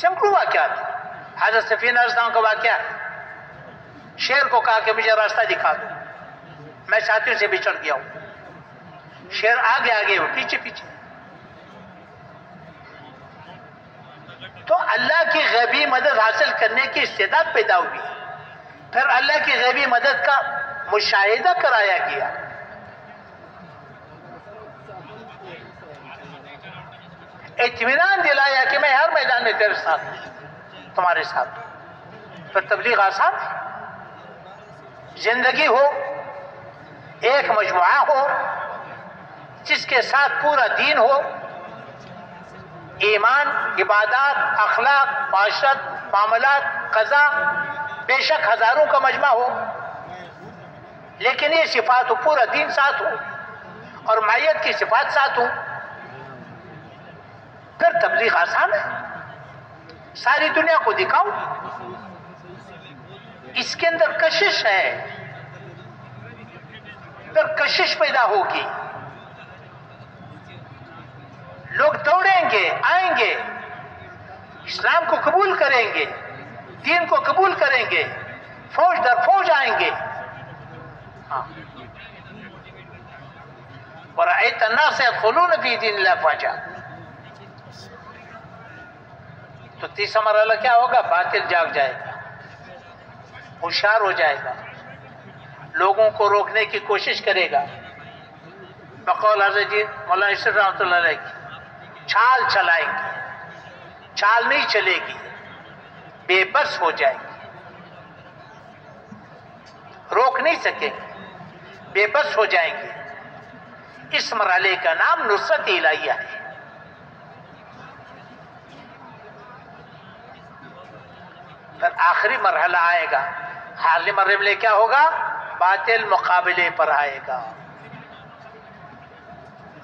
سمپل واقعہ تھا۔ حضرت سفینہ رضی اللہ عنہ کا واقعہ ہے، شیر کو کہا کہ مجھے راستہ دکھا دو، میں ساتھیوں سے بچڑ گیا ہوں۔ شیر آگے آگے ہو، پیچھے پیچھے۔ تو اللہ کی غیبی مدد حاصل کرنے کی استعداد پیدا ہوئی، پھر اللہ کی غیبی مدد کا مشاہدہ کرایا گیا۔ اطمینان دلایا کہ میں ہر میدان میں تیرے ساتھ ہوں، تمہارے ساتھ ہوں۔ پھر تبلیغ آسان ہے۔ زندگی ہو، ایک مجموعہ ہو جس کے ساتھ پورا دین ہو، ایمان، عبادات، اخلاق، معاشرت، معاملات، قضا، بے شک ہزاروں کا مجمع ہو، لیکن یہ صفات ہو، پورا دین ساتھ ہو اور معیت کی صفات ساتھ ہو، پھر تبلیغ آسان ہے۔ ساری دنیا کو دکھاؤ۔ اس کے اندر کشش ہے، پھر کشش پیدا ہوگی، لوگ دوڑیں گے، آئیں گے، اسلام کو قبول کریں گے، دین کو قبول کریں گے، فوج در فوج آئیں گے۔ ہاں وَرَأَيْتَ النَّاسَ يَدْخُلُونَ فِي دِينِ اللَّهِ أَفْوَاجًا. تو تیسرا مرحلہ کیا ہوگا؟ باطل جاگ جائے گا، ہوشیار ہو جائے گا، لوگوں کو روکنے کی کوشش کرے گا. بقول حضرت جی مولانا اشرف رحمۃ اللہ علیہ کی چھال چلائیں گے، چھال نہیں چلے گی، بے بس ہو جائے گی، روک نہیں سکیں گے، بے بس ہو جائیں گے. اس مرحلے کا نام نصرت الہیہ ہے. پھر آخری مرحلہ آئے گا. حالی مرحلے میں کیا ہوگا؟ باطل مقابلے پر آئے گا.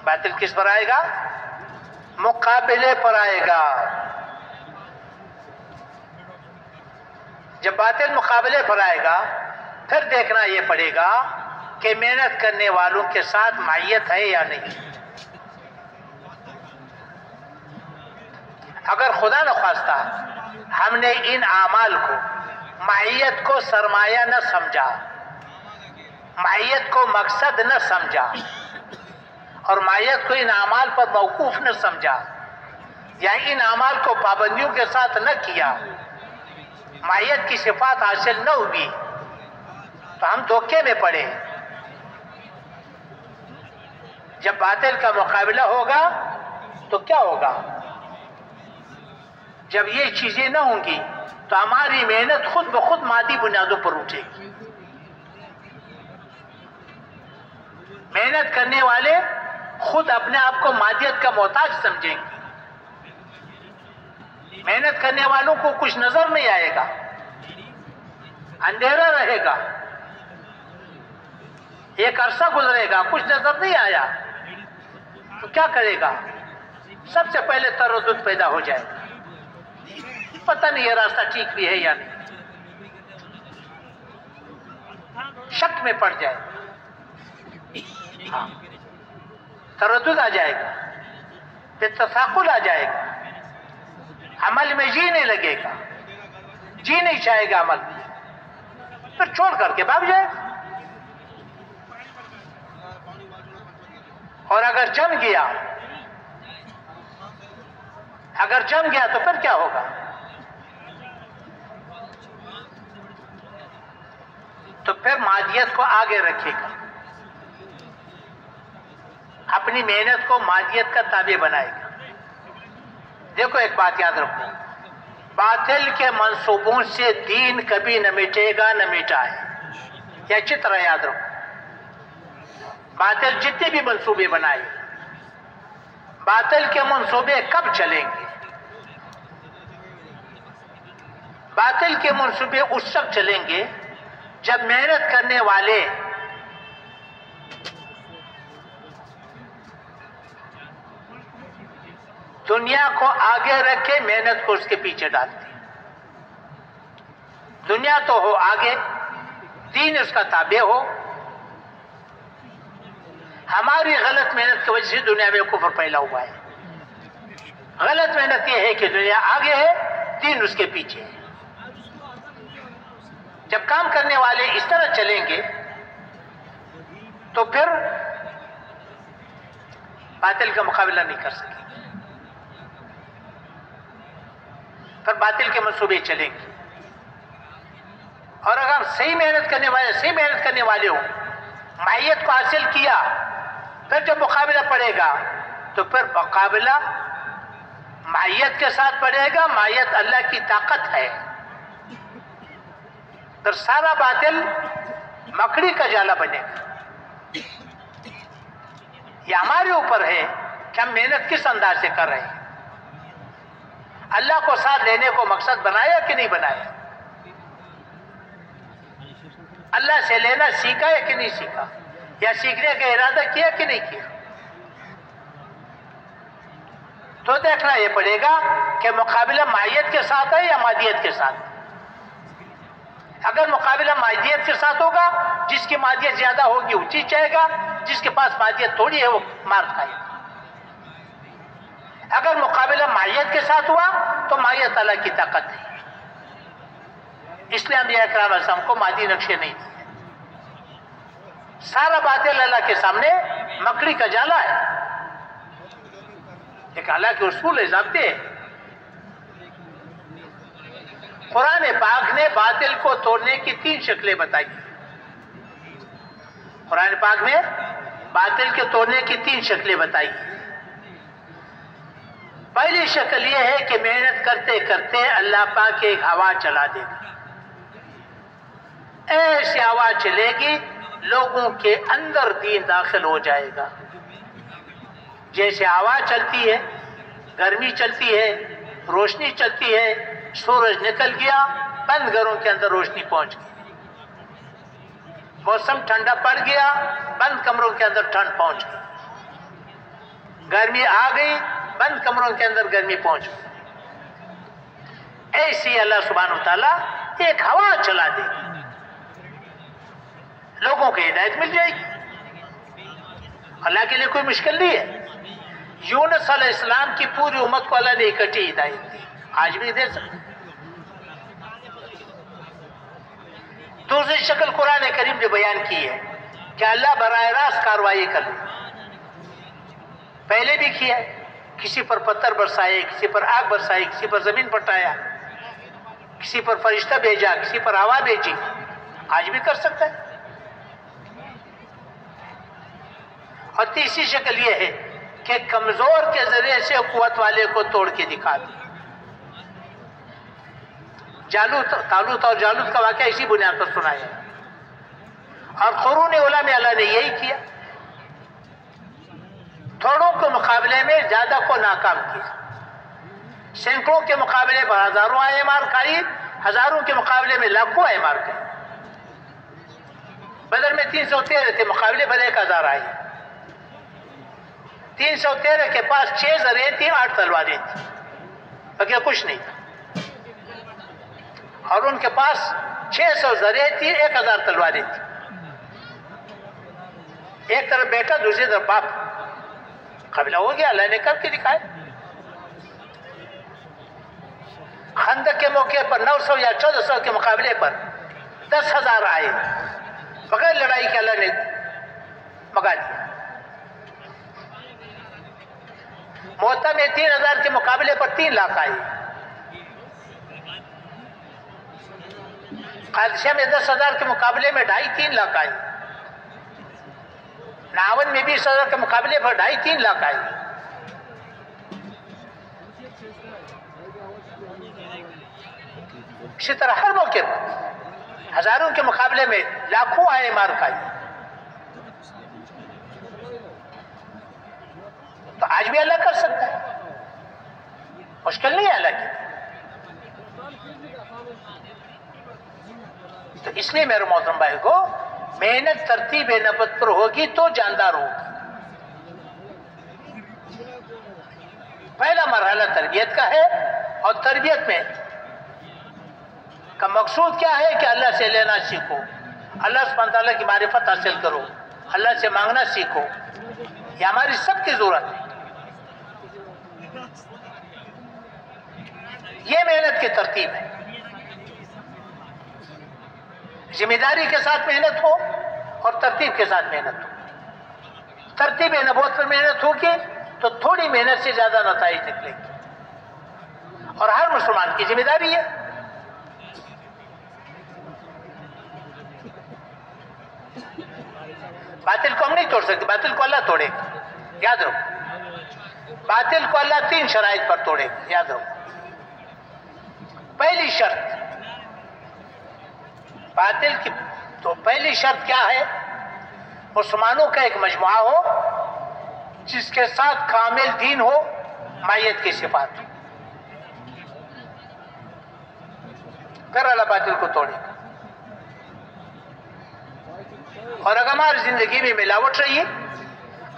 باطل کس پر آئے گا؟ مقابلے پر آئے گا. جب باطل مقابلے پر آئے گا پھر دیکھنا یہ پڑے گا کہ محنت کرنے والوں کے ساتھ معیت ہے یا نہیں. اگر خدا نخواستہ ہم نے ان اعمال کو معیت کو سرمایہ نہ سمجھا، معیت کو مقصد نہ سمجھا اور معیت کو ان اعمال پر موقوف نہ سمجھا یا ان اعمال کو پابندیوں کے ساتھ نہ کیا، معیت کی صفات حاصل نہ ہوئی تو ہم دھوکے میں پڑے. جب باطل کا مقابلہ ہوگا تو کیا ہوگا؟ جب یہ چیزیں نہ ہوں گی تو ہماری محنت خود بخود مادی بنیادوں پر اٹھے گی. محنت کرنے والے خود اپنے آپ کو مادیت کا محتاج سمجھیں گے. محنت کرنے والوں کو کچھ نظر نہیں آئے گا، اندھیرا رہے گا، ایک عرصہ گزرے گا، کچھ نظر نہیں آیا تو کیا کرے گا؟ سب سے پہلے تردد پیدا ہو جائے گا، پتہ نہیں یہ راستہ ٹھیک بھی ہے یا نہیں، شک میں پڑ جائے گا. ہاں تردد آ جائے گا، پھر تثاقل آ جائے گا، عمل میں جی نہیں لگے گا، جی نہیں چاہے گا عمل میں، پھر چھوڑ کر کے بھاگ جائے گا. اور اگر جم گیا تو پھر کیا ہوگا؟ تو پھر مادیت کو آگے رکھے گا، اپنی محنت کو مادیت کا تابع بنائے گا. دیکھو ایک بات یاد رکھو، باطل کے منصوبوں سے دین کبھی نہ مٹے گا نہ مٹا ہے. یہ اچھی طرح یاد رکھو. باطل جتنے بھی منصوبے بنائے، باطل کے منصوبے کب چلیں گے؟ باطل کے منصوبے اس وقت چلیں گے جب محنت کرنے والے دنیا کو آگے رکھ کے محنت کو اس کے پیچھے ڈالتے ہیں. دنیا تو ہو آگے، دین اس کا تابع ہو. ہماری غلط محنت کی وجہ سے دنیا میں کفر پھیلا ہوا ہے. غلط محنت یہ ہے کہ دنیا آگے ہے، دین اس کے پیچھے ہے. جب کام کرنے والے اس طرح چلیں گے تو پھر باطل کا مقابلہ نہیں کر سکیں گے، پھر باطل کے منصوبے چلیں گے. اور اگر صحیح محنت کرنے والے ہوں، معیت کو حاصل کیا، پھر جب مقابلہ پڑے گا تو پھر مقابلہ معیت کے ساتھ پڑے گا. معیت اللہ کی طاقت ہے. پھر سارا باطل مکڑی کا جالا بنے گا. یہ ہمارے اوپر ہے کہ ہم محنت کس انداز سے کر رہے ہیں. اللہ کو ساتھ لینے کو مقصد بنایا کہ نہیں بنایا؟ اللہ سے لینا سیکھا ہے کہ نہیں سیکھا؟ یا سیکھنے کا ارادہ کیا کہ نہیں کیا؟ تو دیکھنا یہ پڑے گا کہ مقابلہ معیت کے ساتھ ہے یا مادیت کے ساتھ. اگر مقابلہ مادیت کے ساتھ ہوگا، جس کی مادیت زیادہ ہوگی وہ چیز چاہے گا، جس کے پاس مادیت تھوڑی ہے وہ مار کھائے گا. اگر مقابلہ معیت کے ساتھ ہوا تو معیت اللہ کی طاقت ہے. اس لیے انبیاء کرام علیہ السلام کو مادی نقشے نہیں دیے. سارا باطل اللہ کے سامنے مکڑی کا جالا ہے، ایک اللہ کے اصول ہے، ضابطے ہیں۔ قرآن پاک نے باطل کو توڑنے کی 3 شکلیں بتائی۔ قرآن پاک میں باطل کے توڑنے کی 3 شکلیں بتائی۔ پہلی شکل یہ ہے کہ محنت کرتے کرتے اللہ پاک ایک ہوا چلا دے گا، ایسی ہوا چلے گی لوگوں کے اندر دین داخل ہو جائے گا۔ جیسے ہوا چلتی ہے، گرمی چلتی ہے، روشنی چلتی ہے، سورج نکل گیا، بند گھروں کے اندر روشنی پہنچ گئی، موسم ٹھنڈا پڑ گیا، بند کمروں کے اندر ٹھنڈ پہنچ گئی، گرمی آ گئی، بند کمروں کے اندر گرمی پہنچ گئی۔ ایسی اللہ سبحانہ وتعالیٰ ایک ہوا چلا دے گی، لوگوں کو ہدایت مل جائے گی۔ اللہ کے لیے کوئی مشکل نہیں ہے۔ یونس علیہ السلام کی پوری امت کو اللہ نے اکٹھی ہدایت دی، آج بھی دے سکتے۔ دوسری شکل قرآن کریم نے بیان کی ہے کہ اللہ براہ راست کارروائی کر لے، پہلے بھی کیا ہے، کسی پر پتھر برسائے، کسی پر آگ برسائی، کسی پر زمین پٹایا، کسی پر فرشتہ بھیجا، کسی پر ہوا بھیجی، آج بھی کر سکتا ہے۔ اور تیسری شکل یہ ہے کہ کمزور کے ذریعے سے قوت والے کو توڑ کے دکھا دے۔ طالوت اور جالوت کا واقعہ اسی بنیاد پر سنایا، اور قرون اولیٰ میں اللہ نے یہی کیا، تھوڑوں کے مقابلے میں زیادہ کو ناکام کیا، سینکڑوں کے مقابلے پر ہزاروں آئے مار کھائی، ہزاروں کے مقابلے میں لاکھوں آئے مار کھائی۔ بدر میں 313 تھے، مقابلے پر 1000 آئے۔ 313 کے پاس 6 زریں تھیں، 8 تلواریں تھیں، بقیہ کچھ نہیں تھا، اور ان کے پاس 600 زریں تھیں، 1000 تلواریں تھیں۔ ایک طرف بیٹا، دوسری طرف باپ، قبیلہ ہو گیا، اللہ نے کر کے دکھایا۔ خندق کے موقع پر 900 یا 1400 کے مقابلے پر 10,000 آئے، بغیر لڑائی کے اللہ نے مگا دیا۔ موتا میں 3000 کے مقابلے پر 3 لاکھ آئے، قادشہ میں 10,000 کے مقابلے میں 2.5-3 لاکھ آئے، ناون میں 20,000 کے مقابلے پر 2.5-3 لاکھ آئے۔ اسی طرح ہر موقع پر ہزاروں کے مقابلے میں لاکھوں آئے مار کھائی۔ تو آج بھی اللہ کر سکتا ہے، مشکل نہیں ہے اللہ کی۔ تو اس لیے میرے محترم بھائی کو محنت ترتیب نبوت پر ہوگی تو جاندار ہوگی۔ پہلا مرحلہ تربیت کا ہے، اور تربیت میں کا مقصود کیا ہے کہ اللہ سے لینا سیکھو، اللہ سبحانہ تعالیٰ کی معرفت حاصل کرو، اللہ سے مانگنا سیکھو، یہ ہماری سب کی ضرورت ہے۔ یہ محنت کی ترتیب ہے، ذمہ داری کے ساتھ محنت ہو اور ترتیب کے ساتھ محنت ہو۔ ترتیب نبوت پر محنت ہوگی تو تھوڑی محنت سے زیادہ نتائج نکلیں گے، اور ہر مسلمان کی ذمہ داری ہے۔ باطل کو ہم نہیں توڑ سکتے، باطل کو اللہ توڑے گا، یاد رکھو۔ باطل کو اللہ 3 شرائط پر توڑے گا، یاد رکھو۔ پہلی شرط باطل کی، تو پہلی شرط کیا ہے؟ مسلمانوں کا ایک مجموعہ ہو جس کے ساتھ کامل دین ہو، مائیت کی صفات ہو، پھر اللہ باطل کو توڑے گا۔ اور اگر ہماری زندگی میں ملاوٹ رہی،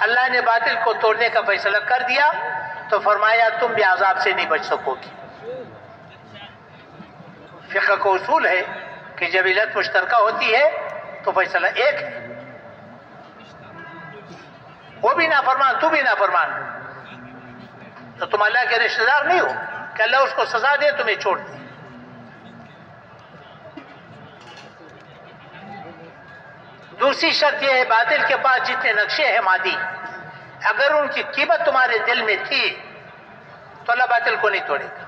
اللہ نے باطل کو توڑنے کا فیصلہ کر دیا تو فرمایا تم بھی عذاب سے نہیں بچ سکو گی۔ فقہ کا اصول ہے کہ جب علت مشترکہ ہوتی ہے تو فیصلہ ایک ہے، وہ بھی نافرمان تو بھی نافرمان، تو تم اللہ کے رشتہ دار نہیں ہو کہ اللہ اس کو سزا دے تمہیں چھوڑ دے۔ دوسری شرط یہ ہے باطل کے پاس جتنے نقشے ہیں مادی، اگر ان کی قیمت تمہارے دل میں تھی تو اللہ باطل کو نہیں توڑے گا.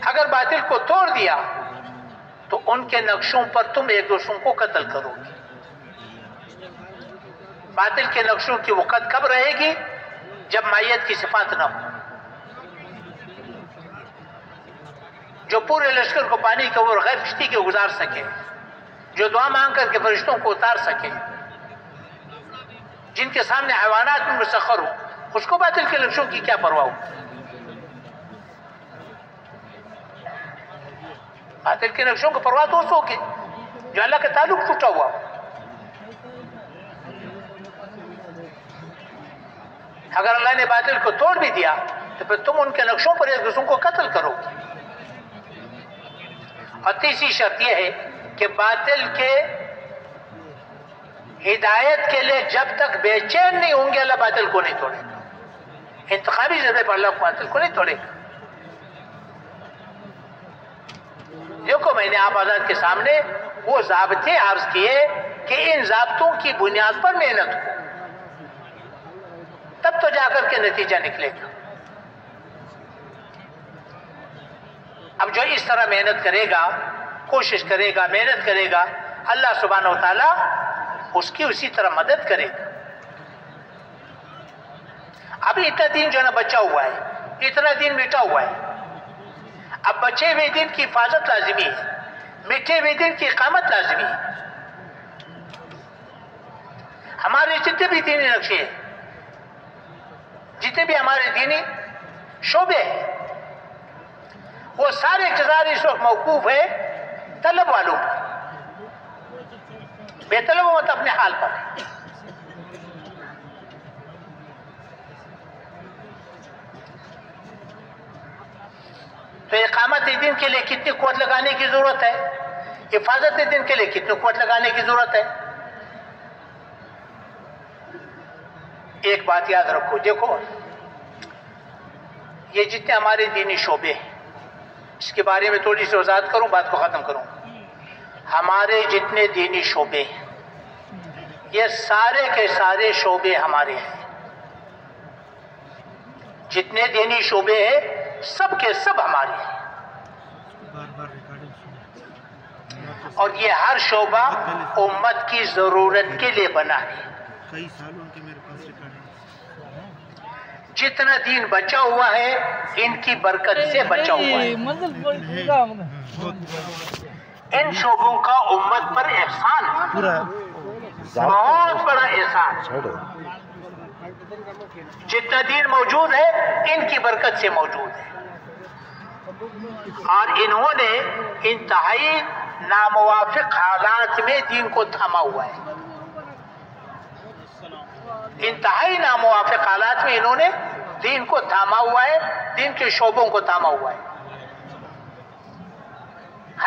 اگر باطل کو توڑ دیا تو ان کے نقشوں پر تم ایک دوسروں کو قتل کرو گے. باطل کے نقشوں کی وقت کب رہے گی؟ جب مائیت کی صفات نہ ہو، جو پورے لشکر کو پانی کے اوپر غیر کشتی کے گزار سکے، جو دعا مانگ کر کے فرشتوں کو اتار سکے، جن کے سامنے حیوانات میں مسخر ہو، اس کو باطل کے نقشوں کی کیا پرواہ ہو؟ باطل کے نقشوں کو پرواہ تو اس ہوگی جو اللہ کا تعلق ٹوٹا ہوا ہو. اگر اللہ نے باطل کو توڑ بھی دیا تو پھر تم ان کے نقشوں پر ایک دوسروں کو قتل کرو گے. اور تیسری شرط یہ ہے کہ باطل کے ہدایت کے لیے جب تک بے چین نہیں ہوں گے اللہ باطل کو نہیں توڑے گا. انتخابی ذریعے پر اللہ باطل کو نہیں توڑے گا. دیکھو میں نے آپ آزاد کے سامنے وہ ضابطے عرض کیے کہ ان ضابطوں کی بنیاد پر محنت ہو، تب تو جا کر کے نتیجہ نکلے گا. اب جو اس طرح محنت کرے گا، کوشش کرے گا، محنت کرے گا، اللہ سبحانہ و تعالی اس کی اسی طرح مدد کرے گا. اب اتنا دین جو ہے نا بچا ہوا ہے، اتنا دین مٹا ہوا ہے. اب بچے ہوئے دین کی حفاظت لازمی ہے، مٹے ہوئے دین کی اقامت لازمی ہے. ہمارے جتنے بھی دینی نقشے ہیں، جتنے بھی ہمارے دینی شعبے ہیں، وہ سارے اقتدار اس وقت موقوف ہے طلب والوں پر. بے طلب مت اپنے حال پر ہے. تو اقامت دین کے لیے کتنی قوت لگانے کی ضرورت ہے؟ حفاظت دین کے لیے کتنی قوت لگانے کی ضرورت ہے؟ ایک بات یاد رکھو، دیکھو یہ جتنے ہمارے دینی شعبے ہیں، اس کے بارے میں تھوڑی سی وضاحت کروں، بات کو ختم کروں. ہمارے جتنے دینی شعبے ہیں یہ سارے کے سارے شعبے ہمارے ہیں. جتنے دینی شعبے ہیں سب کے سب ہمارے ہیں. اور یہ ہر شعبہ امت کی ضرورت کے لیے بنا ہے. کئی سالوں کے میرے پاس ریکارڈ ہے. جتنا دین بچا ہوا ہے ان کی برکت سے بچا ہوا ہے. ان شعبوں کا امت پر احسان ہے، پورا بہت بڑا احسان. جتنا دین موجود ہے ان کی برکت سے موجود ہے. اور انہوں نے انتہائی ناموافق حالات میں دین کو تھاما ہوا ہے. انتہائی ناموافق حالات میں انہوں نے دین کو تھاما ہوا ہے، دین کے شعبوں کو تھاما ہوا ہے.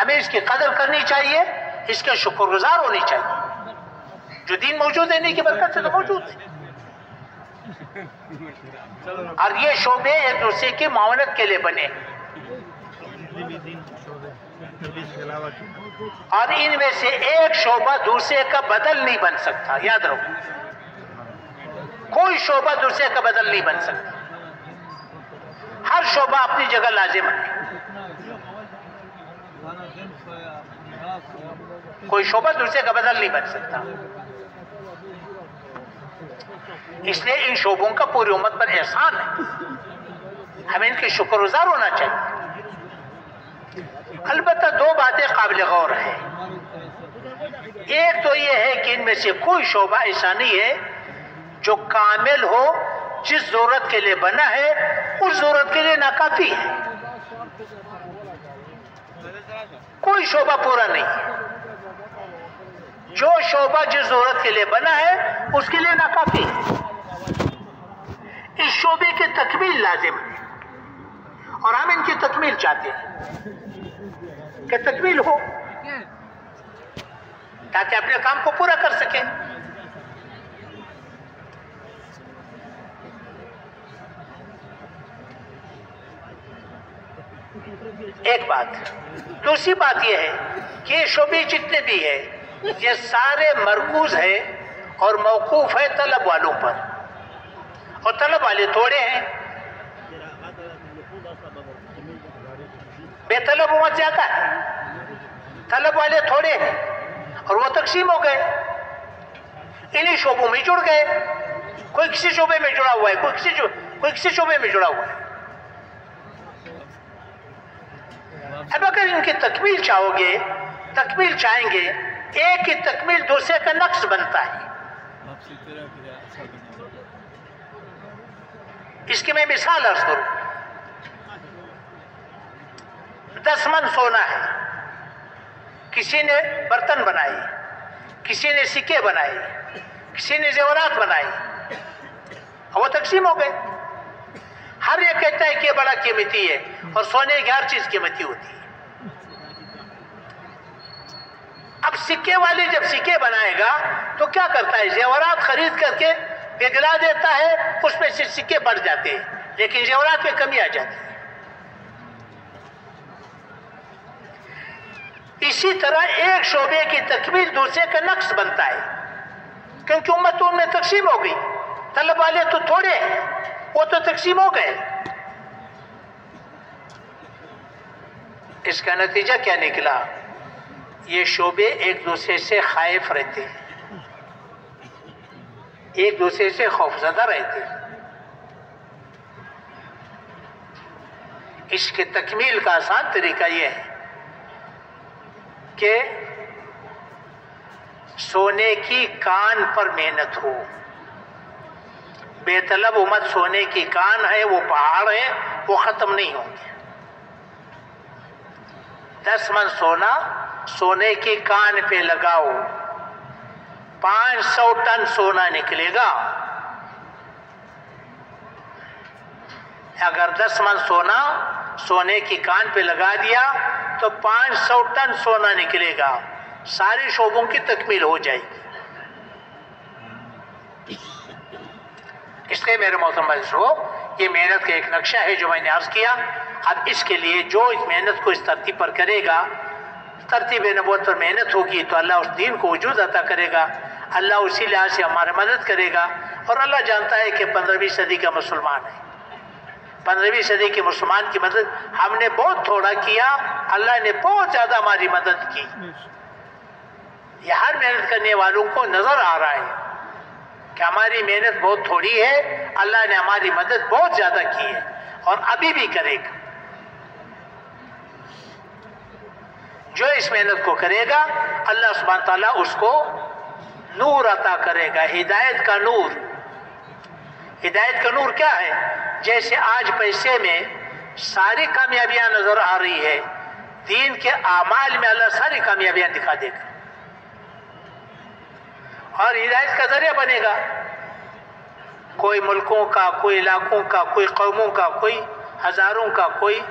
ہمیں اس کی قدر کرنی چاہیے، اس کے شکر گزار ہونی چاہیے. جو دین موجود ہے انہیں کی برکت سے تو موجود ہے. اور یہ شعبے ایک دوسرے کی معاونت کے لیے بنے، اور ان میں سے ایک شعبہ دوسرے کا بدل نہیں بن سکتا. یاد رکھو، کوئی شعبہ دوسرے کا بدل نہیں بن سکتا. ہر شعبہ اپنی جگہ لازم ہے. کوئی شعبہ دوسرے کا بدل نہیں بن سکتا. اس لیے ان شعبوں کا پوری امت پر احسان ہے، ہمیں ان کے شکر گزار ہونا چاہیے. البتہ دو باتیں قابل غور ہیں. ایک تو یہ ہے کہ ان میں سے کوئی شعبہ ایسا نہیں ہے جو کامل ہو، جس ضرورت کے لیے بنا ہے اس ضرورت کے لیے ناکافی ہے. کوئی شعبہ پورا نہیں ہے. جو شعبہ جس ضرورت کے لیے بنا ہے اس کے لیے ناکافی ہے. اس شعبے کی تکمیل لازم ہے، اور ہم ان کی تکمیل چاہتے ہیں کہ تکمیل ہو تاکہ اپنے کام کو پورا کر سکیں. ایک بات. دوسری بات یہ ہے کہ یہ شعبے جتنے بھی ہیں یہ سارے مرکوز ہے اور موقوف ہے طلب والوں پر، اور طلب والے تھوڑے ہیں، بے طلب امت زیادہ ہے، طلب والے تھوڑے ہیں اور وہ تقسیم ہو گئے، انہی شعبوں میں جڑ گئے، کوئی کسی شعبے میں جڑا ہوا ہے، کوئی کسی شعبے میں جڑا ہوا ہے۔ اب اگر ان کی تکمیل چاہو گے، تکمیل چاہیں گے، ایک کی تکمیل دوسرے کا نقص بنتا ہے۔ اس کی میں مثال عرض کروں، 10 من سونا ہے، کسی نے برتن بنائے، کسی نے سکے بنائے، کسی نے زیورات بنائے، وہ تقسیم ہو گئے۔ ہر ایک کہتا ہے کہ یہ بڑا قیمتی ہے، اور سونے کی ہر چیز قیمتی ہوتی ہے۔ اب سکے والے جب سکے بنائے گا تو کیا کرتا ہے؟ زیورات خرید کر کے پگھلا دیتا ہے، اس میں سے سکے بڑھ جاتے ہیں لیکن زیورات میں کمی آ جاتی ہے۔ اسی طرح ایک شعبے کی تکمیل دوسرے کا نقص بنتا ہے، کیونکہ امت ان میں تقسیم ہو گئی، طلب والے تو تھوڑے ہیں، وہ تو تقسیم ہو گئے۔ اس کا نتیجہ کیا نکلا؟ یہ شعبے ایک دوسرے سے خائف رہتے ہیں، ایک دوسرے سے خوفزدہ رہتے ہیں۔ اس کی تکمیل کا آسان طریقہ یہ ہے کہ سونے کی کان پر محنت ہو۔ بے طلب امت سونے کی کان ہے، وہ پہاڑ ہے، وہ ختم نہیں ہوں گے۔ 10 من سونا سونے کی کان پہ لگاؤ، 500 ٹن سونا نکلے گا۔ اگر 10 من سونا سونے کی کان پہ لگا دیا تو 500 ٹن سونا نکلے گا، سارے شعبوں کی تکمیل ہو جائے گی۔ اس لیے میرے محترم بھائیو، یہ محنت کا ایک نقشہ ہے جو میں نے عرض کیا۔ اب اس کے لیے جو اس محنت کو اس ترتیب پر کرے گا، ترتیب نبوت پر محنت ہوگی، تو اللہ اس دین کو وجود عطا کرے گا، اللہ اسی لحاظ سے ہماری مدد کرے گا۔ اور اللہ جانتا ہے کہ 15ویں صدی کا مسلمان ہے، 15ویں صدی کے مسلمان کی مدد ہم نے بہت تھوڑا کیا، اللہ نے بہت زیادہ ہماری مدد کی۔ یہ ہر محنت کرنے والوں کو نظر آ رہا ہے کہ ہماری محنت بہت تھوڑی ہے، اللہ نے ہماری مدد بہت زیادہ کی ہے اور ابھی بھی کرے گا۔ جو اس محنت کو کرے گا اللہ سبحانہ تعالیٰ اس کو نور عطا کرے گا، ہدایت کا نور۔ ہدایت کا نور کیا ہے؟ جیسے آج پیسے میں ساری کامیابیاں نظر آ رہی ہے، دین کے اعمال میں اللہ ساری کامیابیاں دکھا دے گا اور ہدایت کا ذریعہ بنے گا۔ کوئی ملکوں کا، کوئی علاقوں کا، کوئی قوموں کا، کوئی ہزاروں کا، کوئی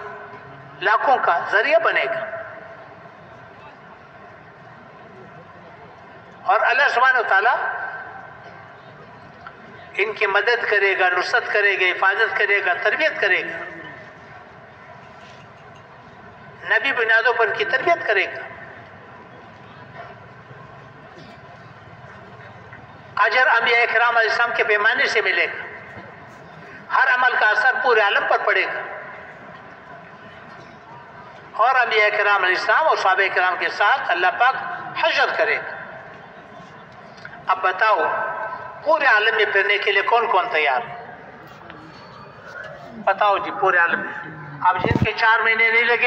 لاکھوں کا ذریعہ بنے گا۔ اور اللہ سبحانہ وتعالیٰ ان کی مدد کرے گا، نصرت کرے گا، حفاظت کرے گا، تربیت کرے گا، نبی بنیادوں پر ان کی تربیت کرے گا۔ اجر انبیاء کرام علیہ السلام کے پیمانے سے ملے گا، ہر عمل کا اثر پورے عالم پر پڑے گا، اور انبیاء کرام علیہ السلام اور صحابہ کرام کے ساتھ اللہ پاک حشر کرے گا۔ اب بتاؤ پورے عالم میں پھرنے کے لیے کون کون تیار ہے؟ بتاؤ جی، پورے عالم میں اب جن کے 4 مہینے نہیں لگے